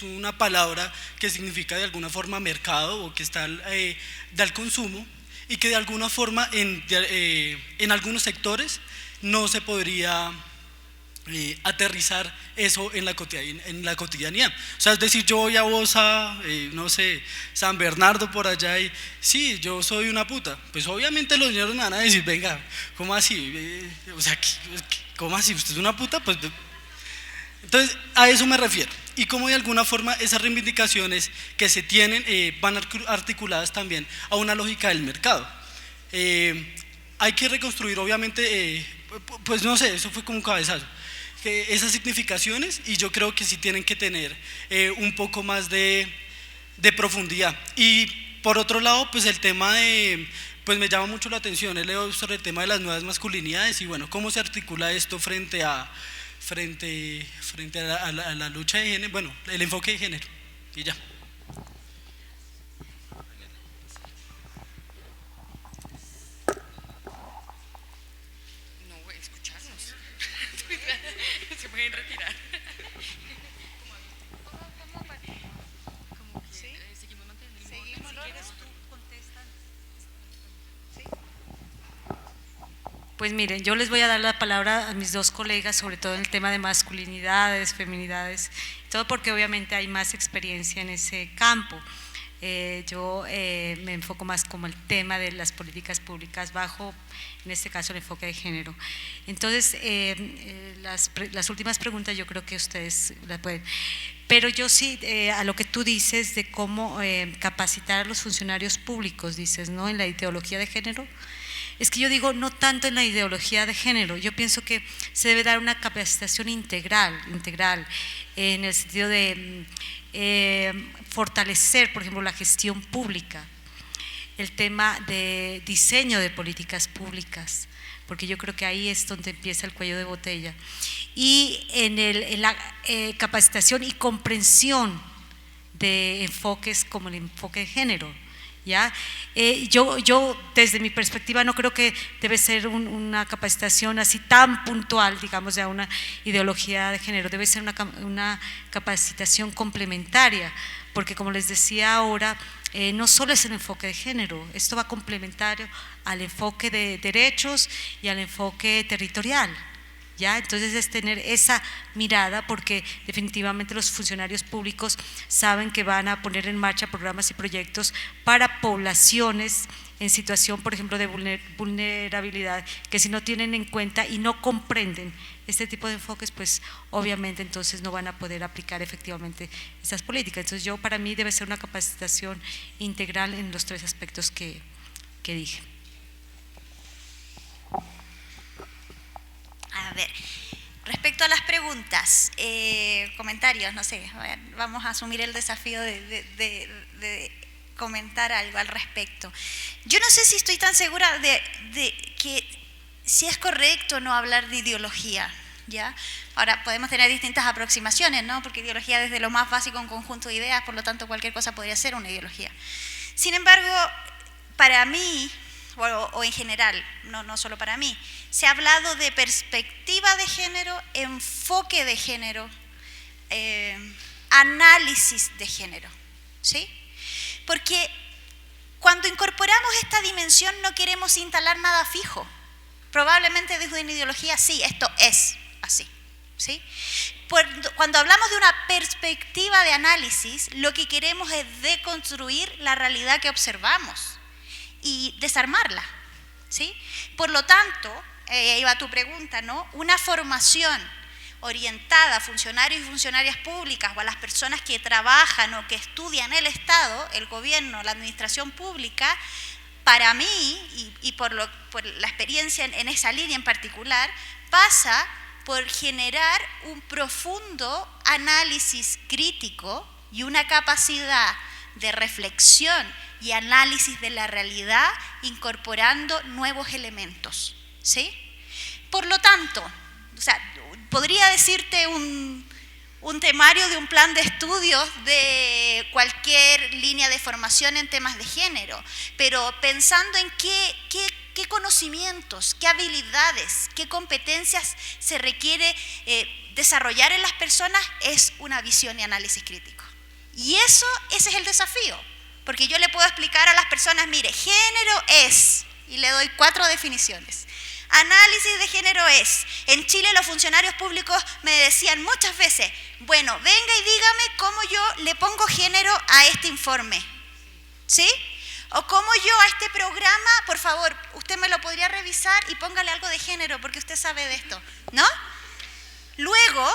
una palabra que significa de alguna forma mercado, o que está del consumo, y que de alguna forma en algunos sectores no se podría aterrizar eso en la cotidianidad. O sea, es decir, yo voy a Bosa, no sé, San Bernardo por allá, y sí, yo soy una puta. Pues obviamente los niños me van a decir, venga, ¿cómo así? O sea, ¿cómo así? ¿Usted es una puta? Pues entonces a eso me refiero. Y como de alguna forma esas reivindicaciones que se tienen van articuladas también a una lógica del mercado. Hay que reconstruir obviamente, pues no sé, eso fue como un cabezazo, esas significaciones, y yo creo que sí tienen que tener un poco más de profundidad. Y por otro lado, pues el tema pues me llama mucho la atención, he leído sobre el tema de las nuevas masculinidades, y bueno, cómo se articula esto frente a la lucha de género, bueno, el enfoque de género, y ya. No, escucharnos. Se pueden retirar. Seguimos manteniendo el orden. Si quieres tú contestas. Pues miren, yo les voy a dar la palabra a mis dos colegas, sobre todo en el tema de masculinidades, feminidades, todo porque obviamente hay más experiencia en ese campo. Yo me enfoco más como el tema de las políticas públicas bajo, en este caso, el enfoque de género. Entonces, las últimas preguntas yo creo que ustedes las pueden… Pero yo sí, a lo que tú dices de cómo capacitar a los funcionarios públicos, dices, ¿no?, en la ideología de género. Es que yo digo, no tanto en la ideología de género, yo pienso que se debe dar una capacitación integral, en el sentido de fortalecer, por ejemplo, la gestión pública, el tema de diseño de políticas públicas, porque yo creo que ahí es donde empieza el cuello de botella, y en la capacitación y comprensión de enfoques como el enfoque de género. ¿Ya? Yo desde mi perspectiva no creo que debe ser una capacitación así tan puntual, digamos, de una ideología de género, debe ser una capacitación complementaria, porque como les decía ahora, no solo es el enfoque de género, esto va complementario al enfoque de derechos y al enfoque territorial. ¿Ya? Entonces es tener esa mirada, porque definitivamente los funcionarios públicos saben que van a poner en marcha programas y proyectos para poblaciones en situación, por ejemplo, de vulnerabilidad, que si no tienen en cuenta y no comprenden este tipo de enfoques, pues obviamente entonces no van a poder aplicar efectivamente esas políticas. Entonces yo, para mí, debe ser una capacitación integral en los tres aspectos que dije. A ver, respecto a las preguntas, comentarios, no sé, vamos a asumir el desafío de comentar algo al respecto. Yo no sé si estoy tan segura de que si es correcto no hablar de ideología, ¿ya? Ahora, podemos tener distintas aproximaciones, ¿no? Porque ideología desde lo más básico, un conjunto de ideas, por lo tanto cualquier cosa podría ser una ideología. Sin embargo, para mí, o en general, no solo para mí, se ha hablado de perspectiva de género, enfoque de género, análisis de género, ¿sí? Porque cuando incorporamos esta dimensión no queremos instalar nada fijo. Probablemente desde una ideología, sí, esto es así, ¿sí? Cuando hablamos de una perspectiva de análisis, lo que queremos es deconstruir la realidad que observamos y desarmarla, ¿sí? Por lo tanto, ahí va tu pregunta, ¿no? Una formación orientada a funcionarios y funcionarias públicas o a las personas que trabajan o que estudian el Estado, el gobierno, la administración pública, para mí, y por la experiencia en esa línea en particular, pasa por generar un profundo análisis crítico y una capacidad de reflexión y análisis de la realidad incorporando nuevos elementos, ¿sí? Por lo tanto, o sea, podría decirte un temario de un plan de estudios de cualquier línea de formación en temas de género, pero pensando en qué conocimientos, qué habilidades, qué competencias se requiere desarrollar en las personas, es una visión y análisis crítico. Y ese es el desafío, porque yo le puedo explicar a las personas, mire, género es, y le doy 4 definiciones. Análisis de género es, en Chile los funcionarios públicos me decían muchas veces, bueno, venga y dígame cómo yo le pongo género a este informe, ¿sí? O cómo yo a este programa, por favor, usted me lo podría revisar y póngale algo de género porque usted sabe de esto, ¿no? Luego,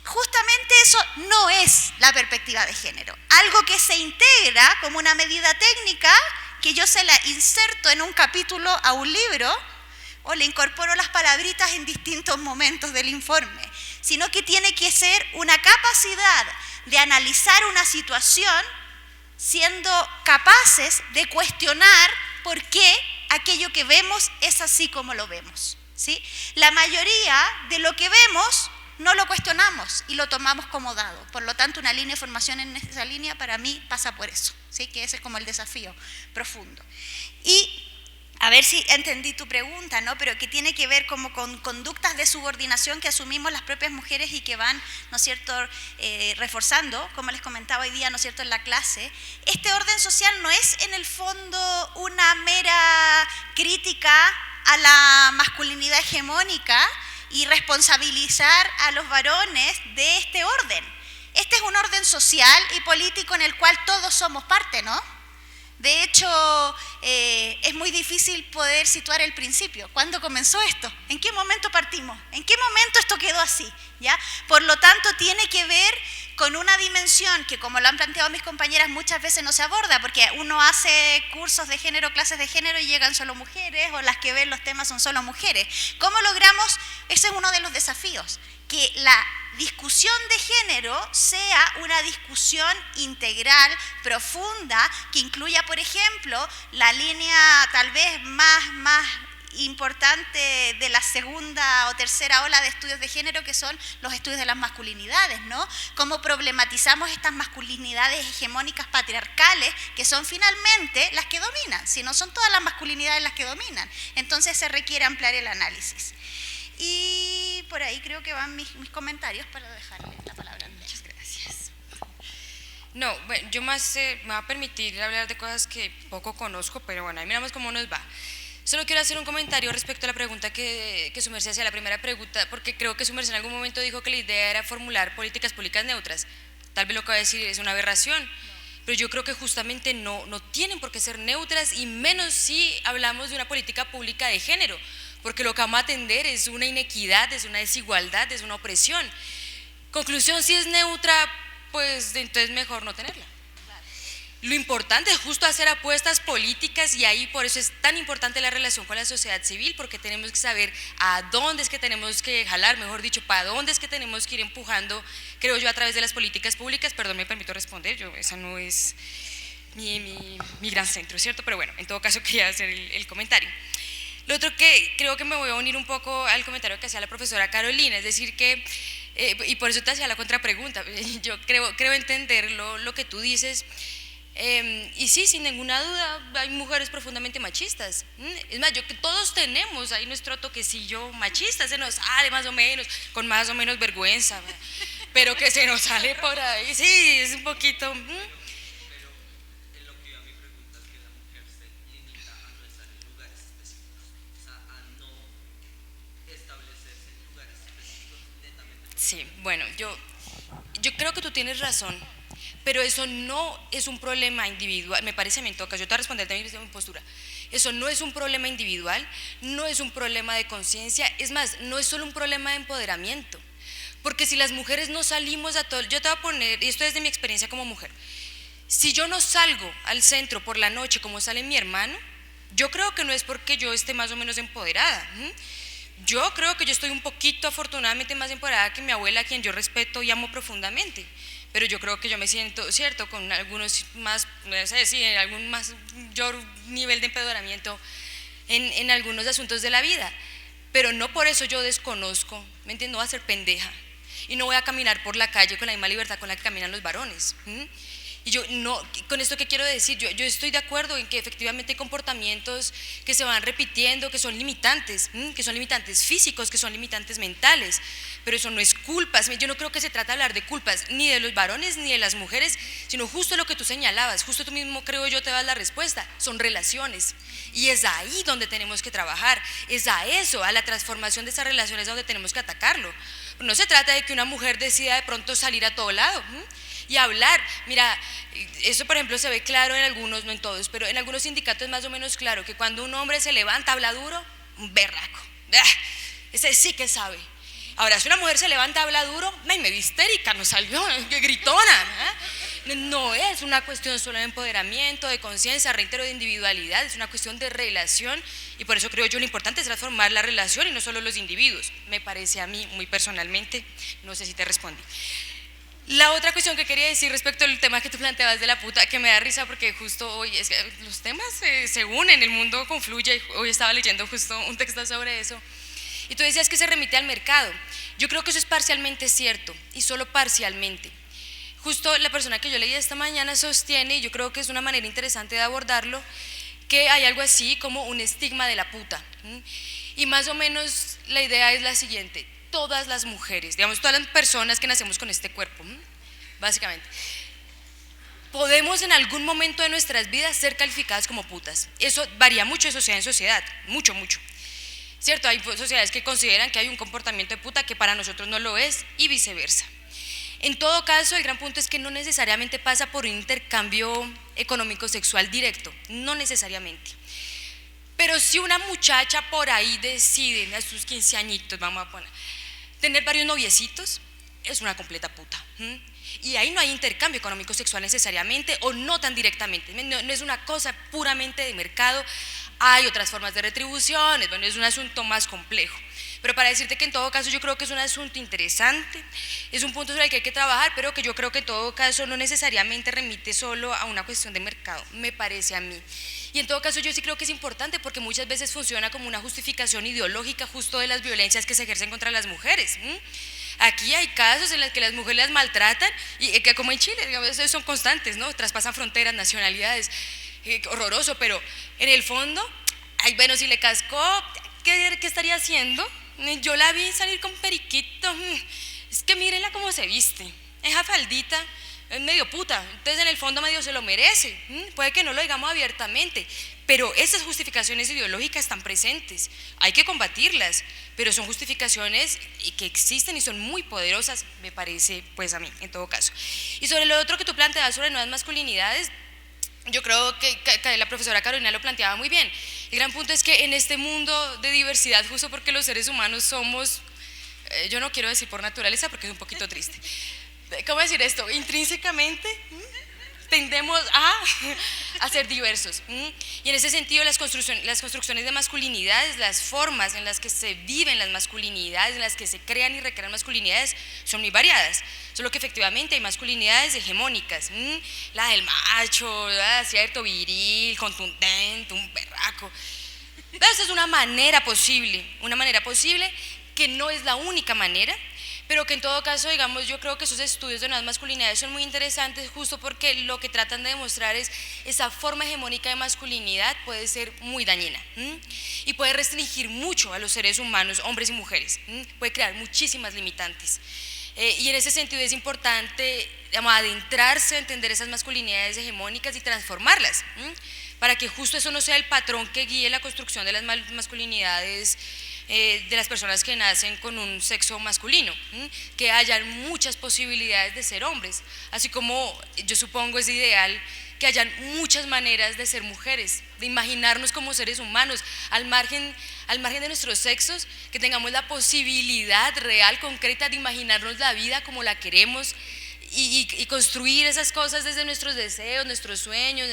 justamente eso no es la perspectiva de género. Algo que se integra como una medida técnica, que yo se la inserto en un capítulo a un libro, o le incorporo las palabritas en distintos momentos del informe, sino que tiene que ser una capacidad de analizar una situación siendo capaces de cuestionar por qué aquello que vemos es así como lo vemos, ¿sí? La mayoría de lo que vemos no lo cuestionamos y lo tomamos como dado. Por lo tanto, una línea de formación en esa línea para mí pasa por eso, ¿sí? Que ese es como el desafío profundo. Y a ver si entendí tu pregunta, ¿no? Pero que tiene que ver como con conductas de subordinación que asumimos las propias mujeres y que van, ¿no es cierto?, reforzando, como les comentaba hoy día, ¿no es cierto?, en la clase. Este orden social no es en el fondo una mera crítica a la masculinidad hegemónica y responsabilizar a los varones de este orden. Este es un orden social y político en el cual todos somos parte, ¿no? De hecho, es muy difícil poder situar el principio. ¿Cuándo comenzó esto? ¿En qué momento partimos? ¿En qué momento esto quedó así? ¿Ya? Por lo tanto, tiene que ver con una dimensión que, como lo han planteado mis compañeras, muchas veces no se aborda, porque uno hace cursos de género, clases de género y llegan solo mujeres, o las que ven los temas son solo mujeres. ¿Cómo logramos? Ese es uno de los desafíos, que la discusión de género sea una discusión integral, profunda, que incluya, por ejemplo, la línea tal vez más importante de la segunda o tercera ola de estudios de género, que son los estudios de las masculinidades, ¿no? Cómo problematizamos estas masculinidades hegemónicas patriarcales, que son finalmente las que dominan, si no son todas las masculinidades las que dominan. Entonces se requiere ampliar el análisis. Y por ahí creo que van mis comentarios para dejarle la palabra a Andrea. Muchas gracias. No, bueno, yo más me va a permitir hablar de cosas que poco conozco, pero bueno, ahí miramos cómo nos va. Solo quiero hacer un comentario respecto a la pregunta que su merced hacía, la primera pregunta, porque creo que su merced en algún momento dijo que la idea era formular políticas públicas neutras. Tal vez lo que va a decir es una aberración, pero yo creo que justamente no tienen por qué ser neutras, y menos si hablamos de una política pública de género, porque lo que vamos a atender es una inequidad, es una desigualdad, es una opresión. Conclusión, si es neutra, pues entonces mejor no tenerla. Lo importante es justo hacer apuestas políticas, y ahí por eso es tan importante la relación con la sociedad civil, porque tenemos que saber a dónde es que tenemos que jalar, mejor dicho, para dónde es que tenemos que ir empujando, creo yo, a través de las políticas públicas. Perdón, me permito responder, esa no es mi gran centro, ¿cierto? Pero bueno, en todo caso quería hacer el comentario. Lo otro que creo que me voy a unir un poco al comentario que hacía la profesora Carolina, es decir que, y por eso te hacía la contrapregunta, yo creo entender lo que tú dices, y sí, sin ninguna duda, hay mujeres profundamente machistas. Es más, todos tenemos ahí nuestro toquecillo machista, se nos sale más o menos, con más o menos vergüenza, pero que se nos sale por ahí, sí, es un poquito… Sí, bueno, yo creo que tú tienes razón, pero eso no es un problema individual, me parece a mí en todo caso, yo te voy a responder también desde mi postura, eso no es un problema individual, no es un problema de conciencia, es más, no es solo un problema de empoderamiento, porque si las mujeres no salimos a todo, yo te voy a poner, y esto es de mi experiencia como mujer, si yo no salgo al centro por la noche como sale mi hermano, yo creo que no es porque yo esté más o menos empoderada. Yo creo que yo estoy un poquito afortunadamente más empoderada que mi abuela, a quien yo respeto y amo profundamente, pero yo creo que yo me siento, cierto, con algunos más, no sé si en algún mayor nivel de empoderamiento en algunos asuntos de la vida, pero no por eso yo desconozco, ¿me entiendes? No voy a ser pendeja y no voy a caminar por la calle con la misma libertad con la que caminan los varones. Y yo no, con esto que quiero decir, yo estoy de acuerdo en que efectivamente hay comportamientos que se van repitiendo, que son limitantes físicos, que son limitantes mentales, pero eso no es culpas. Yo no creo que se trata de hablar de culpas ni de los varones ni de las mujeres, sino justo lo que tú señalabas, justo tú mismo creo yo te das la respuesta, son relaciones, y es ahí donde tenemos que trabajar, es a eso, a la transformación de esas relaciones donde tenemos que atacarlo. No se trata de que una mujer decida de pronto salir a todo lado y hablar. Mira, eso por ejemplo se ve claro en algunos, no en todos, pero en algunos sindicatos es más o menos claro que cuando un hombre se levanta, habla duro, un berraco, ese sí que sabe. Ahora, si una mujer se levanta, habla duro, me dio histérica, no salió, que gritona. No es una cuestión solo de empoderamiento, de conciencia, reitero, de individualidad, es una cuestión de relación, y por eso creo yo lo importante es transformar la relación y no solo los individuos, me parece a mí muy personalmente. No sé si te respondí. La otra cuestión que quería decir respecto al tema que tú planteabas de la puta, que me da risa porque justo hoy es que los temas se unen, el mundo confluye, hoy estaba leyendo justo un texto sobre eso, y tú decías que se remite al mercado. Yo creo que eso es parcialmente cierto, y solo parcialmente. Justo la persona que yo leí esta mañana sostiene, y yo creo que es una manera interesante de abordarlo, que hay algo así como un estigma de la puta, y más o menos la idea es la siguiente: todas las mujeres, digamos todas las personas que nacemos con este cuerpo, básicamente, podemos en algún momento de nuestras vidas ser calificadas como putas. Eso varía mucho de sociedad en sociedad, mucho. ¿cierto? Hay sociedades que consideran que hay un comportamiento de puta que para nosotros no lo es y viceversa. En todo caso, el gran punto es que no necesariamente pasa por un intercambio económico-sexual directo, no necesariamente. Pero si una muchacha por ahí decide, a sus 15 añitos, vamos a poner, tener varios noviecitos, es una completa puta. Y ahí no hay intercambio económico-sexual necesariamente, o no tan directamente, no es una cosa puramente de mercado, hay otras formas de retribuciones, bueno, es un asunto más complejo. Pero para decirte que en todo caso yo creo que es un asunto interesante, es un punto sobre el que hay que trabajar, pero que yo creo que en todo caso no necesariamente remite solo a una cuestión de mercado, me parece a mí. Y en todo caso yo sí creo que es importante porque muchas veces funciona como una justificación ideológica justo de las violencias que se ejercen contra las mujeres. Aquí hay casos en los que las mujeres las maltratan, y que como en Chile, digamos, son constantes, ¿no? Traspasan fronteras, nacionalidades, horroroso, pero en el fondo, ay, bueno, si le cascó, ¿qué estaría haciendo? Yo la vi salir con periquito, es que mírenla cómo se viste, esa faldita es medio puta, entonces en el fondo medio se lo merece, puede que no lo digamos abiertamente, pero esas justificaciones ideológicas están presentes, hay que combatirlas, pero son justificaciones que existen y son muy poderosas, me parece, pues a mí, en todo caso. Y sobre lo otro que tú planteabas sobre nuevas masculinidades, yo creo que la profesora Carolina lo planteaba muy bien. El gran punto es que en este mundo de diversidad, justo porque los seres humanos somos, yo no quiero decir por naturaleza porque es un poquito triste, ¿cómo decir esto? Intrínsecamente tendemos a ser diversos. Y en ese sentido las construcciones de masculinidades, las formas en las que se viven las masculinidades, en las que se crean y recrean masculinidades, son muy variadas. Solo que efectivamente hay masculinidades hegemónicas, la del macho, cierto, viril, contundente, un berraco. Pero esa es una manera posible que no es la única manera, pero que en todo caso, digamos, yo creo que esos estudios de nuevas masculinidades son muy interesantes justo porque lo que tratan de demostrar es esa forma hegemónica de masculinidad puede ser muy dañina y puede restringir mucho a los seres humanos, hombres y mujeres, puede crear muchísimas limitantes. Y en ese sentido es importante, digamos, adentrarse a entender esas masculinidades hegemónicas y transformarlas, para que justo eso no sea el patrón que guíe la construcción de las masculinidades de las personas que nacen con un sexo masculino, que hayan muchas posibilidades de ser hombres, así como yo supongo es ideal que hayan muchas maneras de ser mujeres, de imaginarnos como seres humanos, al margen de nuestros sexos, que tengamos la posibilidad real, concreta de imaginarnos la vida como la queremos y construir esas cosas desde nuestros deseos, nuestros sueños,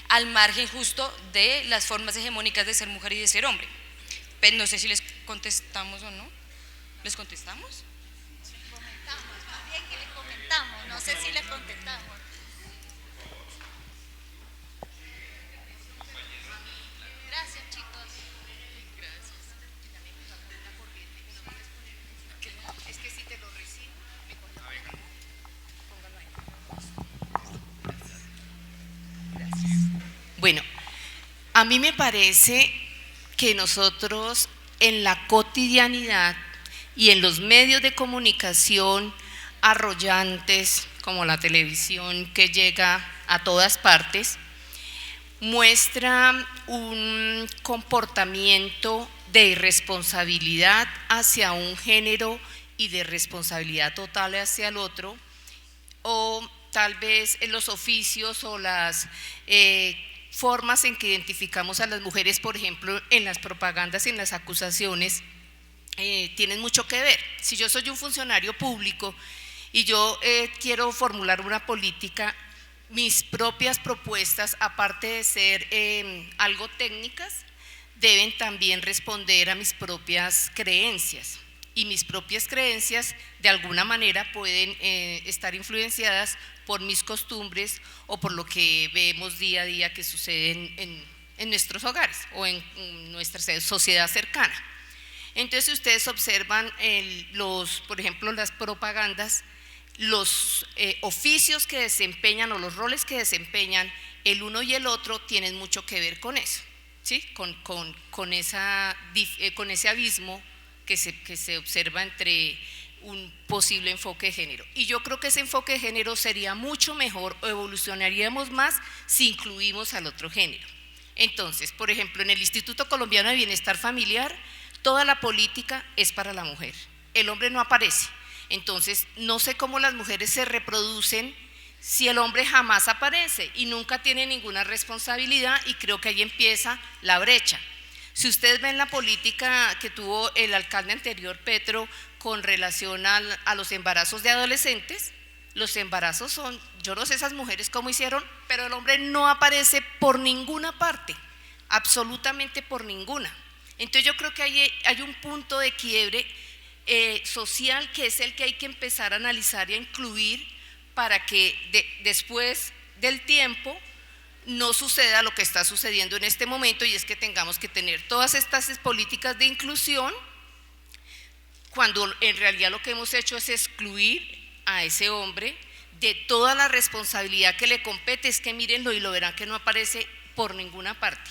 al margen justo de las formas hegemónicas de ser mujer y de ser hombre. No sé si les contestamos o no. ¿Les contestamos? Comentamos, más bien que les comentamos, no sé si les contestamos. Gracias, chicos. Gracias. Es que si te lo recibo, Gracias. Bueno, a mí me parece que nosotros en la cotidianidad y en los medios de comunicación arrollantes como la televisión que llega a todas partes, muestra un comportamiento de irresponsabilidad hacia un género y de responsabilidad total hacia el otro, o tal vez en los oficios o las formas en que identificamos a las mujeres, por ejemplo, en las propagandas y en las acusaciones, tienen mucho que ver. Si yo soy un funcionario público y yo quiero formular una política, mis propias propuestas, aparte de ser algo técnicas, deben también responder a mis propias creencias. Y mis propias creencias de alguna manera pueden estar influenciadas por mis costumbres o por lo que vemos día a día que sucede en nuestros hogares o en nuestra sociedad cercana. Entonces, si ustedes observan por ejemplo, las propagandas, los oficios que desempeñan o los roles que desempeñan el uno y el otro tienen mucho que ver con eso, ¿sí? con ese abismo que se observa entre un posible enfoque de género. Y yo creo que ese enfoque de género sería mucho mejor o evolucionaríamos más si incluimos al otro género. Entonces, por ejemplo, en el Instituto Colombiano de Bienestar Familiar, toda la política es para la mujer, el hombre no aparece. Entonces, no sé cómo las mujeres se reproducen si el hombre jamás aparece y nunca tiene ninguna responsabilidad, y creo que ahí empieza la brecha. Si ustedes ven la política que tuvo el alcalde anterior, Petro, con relación a los embarazos de adolescentes, los embarazos son, yo no sé esas mujeres cómo hicieron, pero el hombre no aparece por ninguna parte, absolutamente por ninguna. Entonces yo creo que hay un punto de quiebre social que es el que hay que empezar a analizar y a incluir para que después del tiempo no suceda lo que está sucediendo en este momento, y es que tengamos que tener todas estas políticas de inclusión cuando en realidad lo que hemos hecho es excluir a ese hombre de toda la responsabilidad que le compete. Es que mírenlo y lo verán que no aparece por ninguna parte.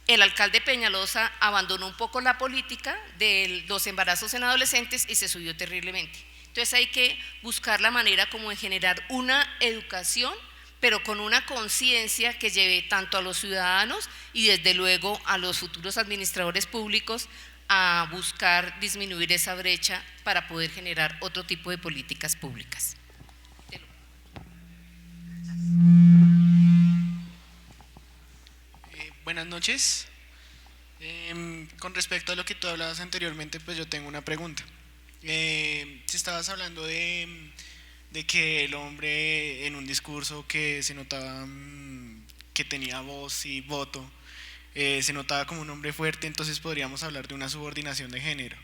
El alcalde Peñalosa abandonó un poco la política de los embarazos en adolescentes y se subió terriblemente. Entonces hay que buscar la manera como de generar una educación, pero con una conciencia que lleve tanto a los ciudadanos y desde luego a los futuros administradores públicos a buscar disminuir esa brecha para poder generar otro tipo de políticas públicas. Buenas noches. Con respecto a lo que tú hablabas anteriormente, pues yo tengo una pregunta. Si estabas hablando de que el hombre en un discurso que se notaba que tenía voz y voto, se notaba como un hombre fuerte, entonces podríamos hablar de una subordinación de género.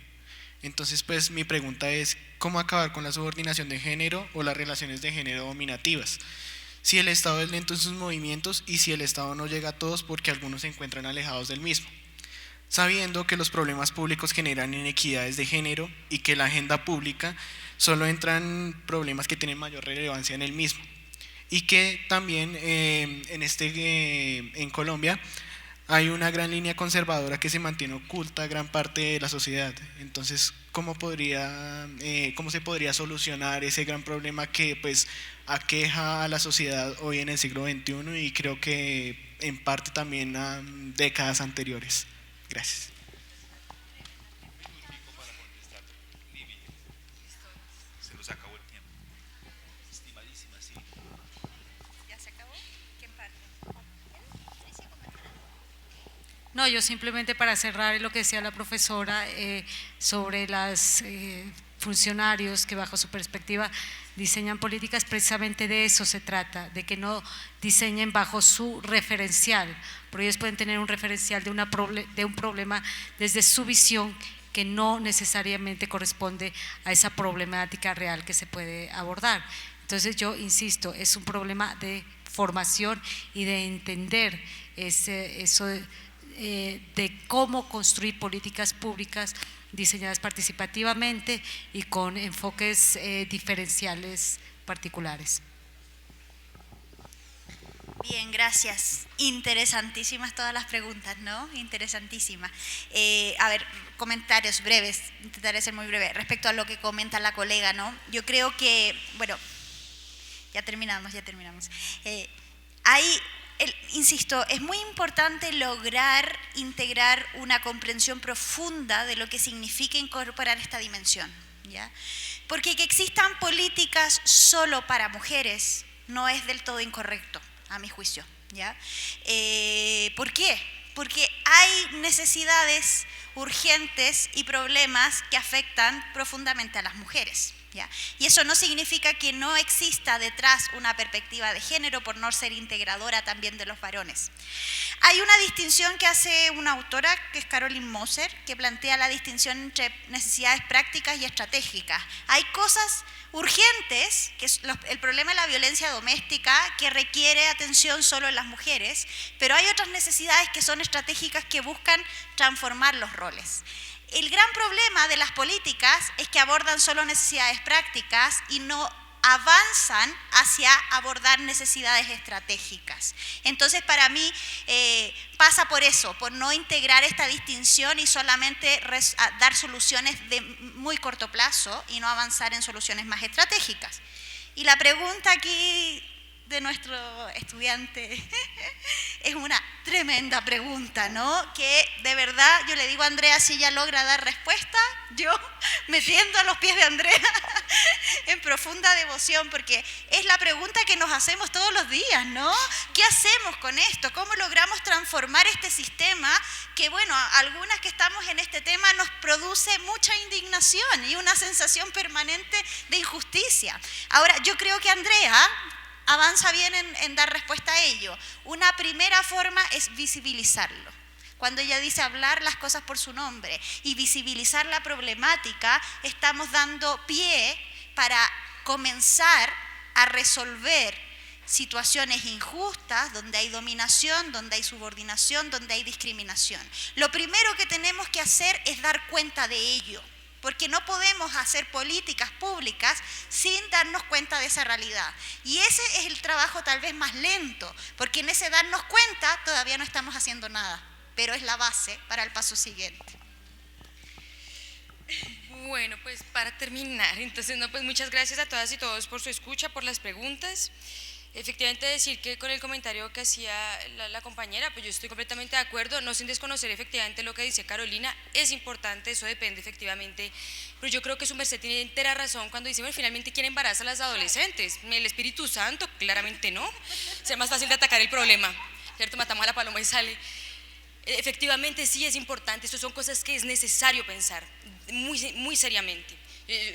Entonces pues mi pregunta es, ¿cómo acabar con la subordinación de género o las relaciones de género dominativas? Si el Estado es lento en sus movimientos y si el Estado no llega a todos porque algunos se encuentran alejados del mismo, sabiendo que los problemas públicos generan inequidades de género y que la agenda pública solo entran problemas que tienen mayor relevancia en el mismo, y que también en Colombia hay una gran línea conservadora que se mantiene oculta a gran parte de la sociedad. Entonces, ¿cómo se podría solucionar ese gran problema que pues aqueja a la sociedad hoy en el siglo XXI y creo que en parte también a décadas anteriores? Gracias. Se nos acabó el tiempo. Estimadísima, sí. ¿Ya se acabó? ¿Quién parte? No, yo simplemente para cerrar lo que decía la profesora sobre los funcionarios que bajo su perspectiva diseñan políticas, precisamente de eso se trata, de que no diseñen bajo su referencial, porque ellos pueden tener un referencial de un problema desde su visión que no necesariamente corresponde a esa problemática real que se puede abordar. Entonces yo insisto, es un problema de formación y de entender eso de cómo construir políticas públicas diseñadas participativamente y con enfoques diferenciales particulares. Bien, gracias. Interesantísimas todas las preguntas, ¿no? Interesantísimas. A ver, comentarios breves, intentaré ser muy breve. Respecto a lo que comenta la colega, ¿no? Yo creo que, bueno, ya terminamos. Insisto, es muy importante lograr integrar una comprensión profunda de lo que significa incorporar esta dimensión, ¿ya? Porque que existan políticas solo para mujeres no es del todo incorrecto, a mi juicio, ¿ya? ¿Por qué? Porque hay necesidades urgentes y problemas que afectan profundamente a las mujeres, ¿ya? Y eso no significa que no exista detrás una perspectiva de género por no ser integradora también de los varones. Hay una distinción que hace una autora, que es Caroline Moser, que plantea la distinción entre necesidades prácticas y estratégicas. Hay cosas urgentes, que es el problema de la violencia doméstica, que requiere atención solo en las mujeres, pero hay otras necesidades que son estratégicas que buscan transformar los roles. El gran problema de las políticas es que abordan solo necesidades prácticas y no avanzan hacia abordar necesidades estratégicas. Entonces, para mí pasa por eso, por no integrar esta distinción y solamente dar soluciones de muy corto plazo y no avanzar en soluciones más estratégicas. Y la pregunta aquí de nuestro estudiante es una tremenda pregunta, ¿no? Que de verdad yo le digo a Andrea, si ella logra dar respuesta, yo me tiendo a los pies de Andrea en profunda devoción, porque es la pregunta que nos hacemos todos los días, ¿no? ¿Qué hacemos con esto? ¿Cómo logramos transformar este sistema que, bueno, algunas que estamos en este tema nos produce mucha indignación y una sensación permanente de injusticia? Ahora, yo creo que Andrea avanza bien en dar respuesta a ello. Una primera forma es visibilizarlo. Cuando ella dice hablar las cosas por su nombre y visibilizar la problemática, estamos dando pie para comenzar a resolver situaciones injustas, donde hay dominación, donde hay subordinación, donde hay discriminación. Lo primero que tenemos que hacer es dar cuenta de ello, porque no podemos hacer políticas públicas sin darnos cuenta de esa realidad. Y ese es el trabajo tal vez más lento, porque en ese darnos cuenta todavía no estamos haciendo nada, pero es la base para el paso siguiente. Bueno, pues para terminar, entonces, no, pues muchas gracias a todas y todos por su escucha, por las preguntas. Efectivamente, decir que con el comentario que hacía la compañera, pues yo estoy completamente de acuerdo, no sin desconocer efectivamente lo que dice Carolina, es importante, eso depende efectivamente, pero yo creo que su merced tiene entera razón cuando dice, bueno, finalmente ¿quién embaraza a las adolescentes? ¿El Espíritu Santo? Claramente no, será más fácil de atacar el problema, ¿cierto? Matamos a la paloma y sale. Efectivamente sí es importante, estas son cosas que es necesario pensar muy seriamente.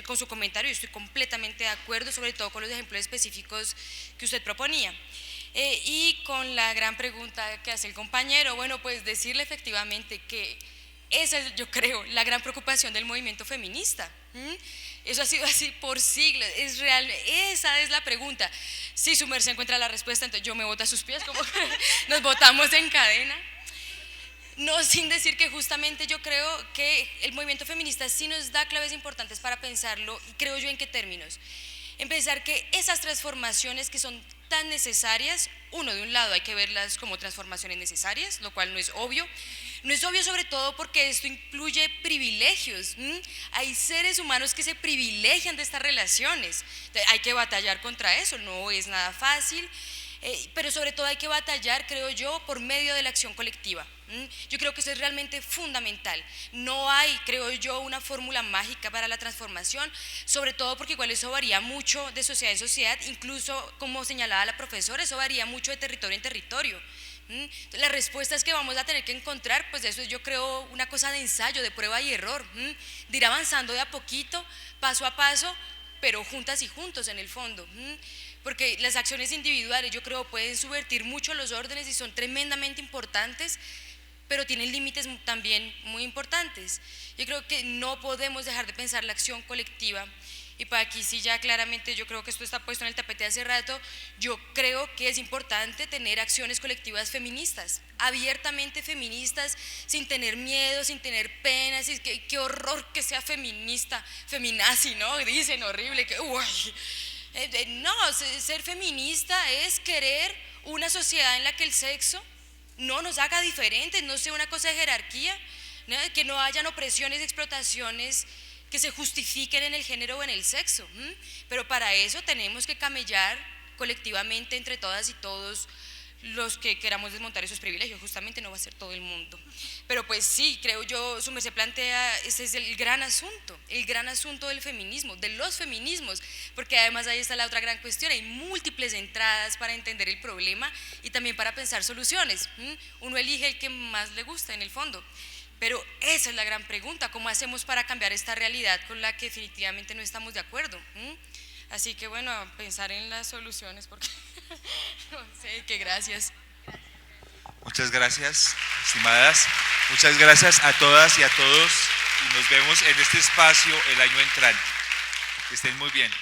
Con su comentario yo estoy completamente de acuerdo, sobre todo con los ejemplos específicos que usted proponía. Y con la gran pregunta que hace el compañero, bueno, pues decirle efectivamente que esa es, yo creo, la gran preocupación del movimiento feminista. Eso ha sido así por siglos, es real, esa es la pregunta. Si su merced encuentra la respuesta, entonces yo me boto a sus pies, como nos botamos en cadena. No sin decir que justamente yo creo que el movimiento feminista sí nos da claves importantes para pensarlo, y creo yo en qué términos. En pensar que esas transformaciones que son tan necesarias, uno, de un lado hay que verlas como transformaciones necesarias, lo cual no es obvio sobre todo porque esto incluye privilegios. Hay seres humanos que se privilegian de estas relaciones, entonces, hay que batallar contra eso, no es nada fácil. Pero sobre todo hay que batallar, creo yo, por medio de la acción colectiva. Yo creo que eso es realmente fundamental. No hay, creo yo, una fórmula mágica para la transformación, sobre todo porque igual eso varía mucho de sociedad en sociedad, incluso como señalaba la profesora, eso varía mucho de territorio en territorio. Las respuestas que vamos a tener que encontrar, pues eso es, yo creo, una cosa de ensayo, de prueba y error, de ir avanzando de a poquito, paso a paso, pero juntas y juntos en el fondo. Porque las acciones individuales, yo creo, pueden subvertir mucho los órdenes y son tremendamente importantes, pero tienen límites también muy importantes. Yo creo que no podemos dejar de pensar la acción colectiva, y para aquí sí ya claramente yo creo que esto está puesto en el tapete hace rato. Yo creo que es importante tener acciones colectivas feministas, abiertamente feministas, sin tener miedo, sin tener pena. Qué horror que sea feminista, feminazi, ¿no? Dicen horrible, que uy. No, ser feminista es querer una sociedad en la que el sexo no nos haga diferentes, no sea una cosa de jerarquía, ¿no? Que no hayan opresiones y explotaciones que se justifiquen en el género o en el sexo. Pero para eso tenemos que camellar colectivamente entre todas y todos los que queramos desmontar esos privilegios. Justamente no va a ser todo el mundo, pero pues sí, creo yo, su merced plantea, ese es el gran asunto del feminismo, de los feminismos, porque además ahí está la otra gran cuestión, hay múltiples entradas para entender el problema y también para pensar soluciones. Uno elige el que más le gusta en el fondo, pero esa es la gran pregunta, ¿cómo hacemos para cambiar esta realidad con la que definitivamente no estamos de acuerdo? Así que bueno, a pensar en las soluciones, porque no sé, que gracias. Muchas gracias, estimadas. Muchas gracias a todas y a todos. Y nos vemos en este espacio el año entrante. Que estén muy bien.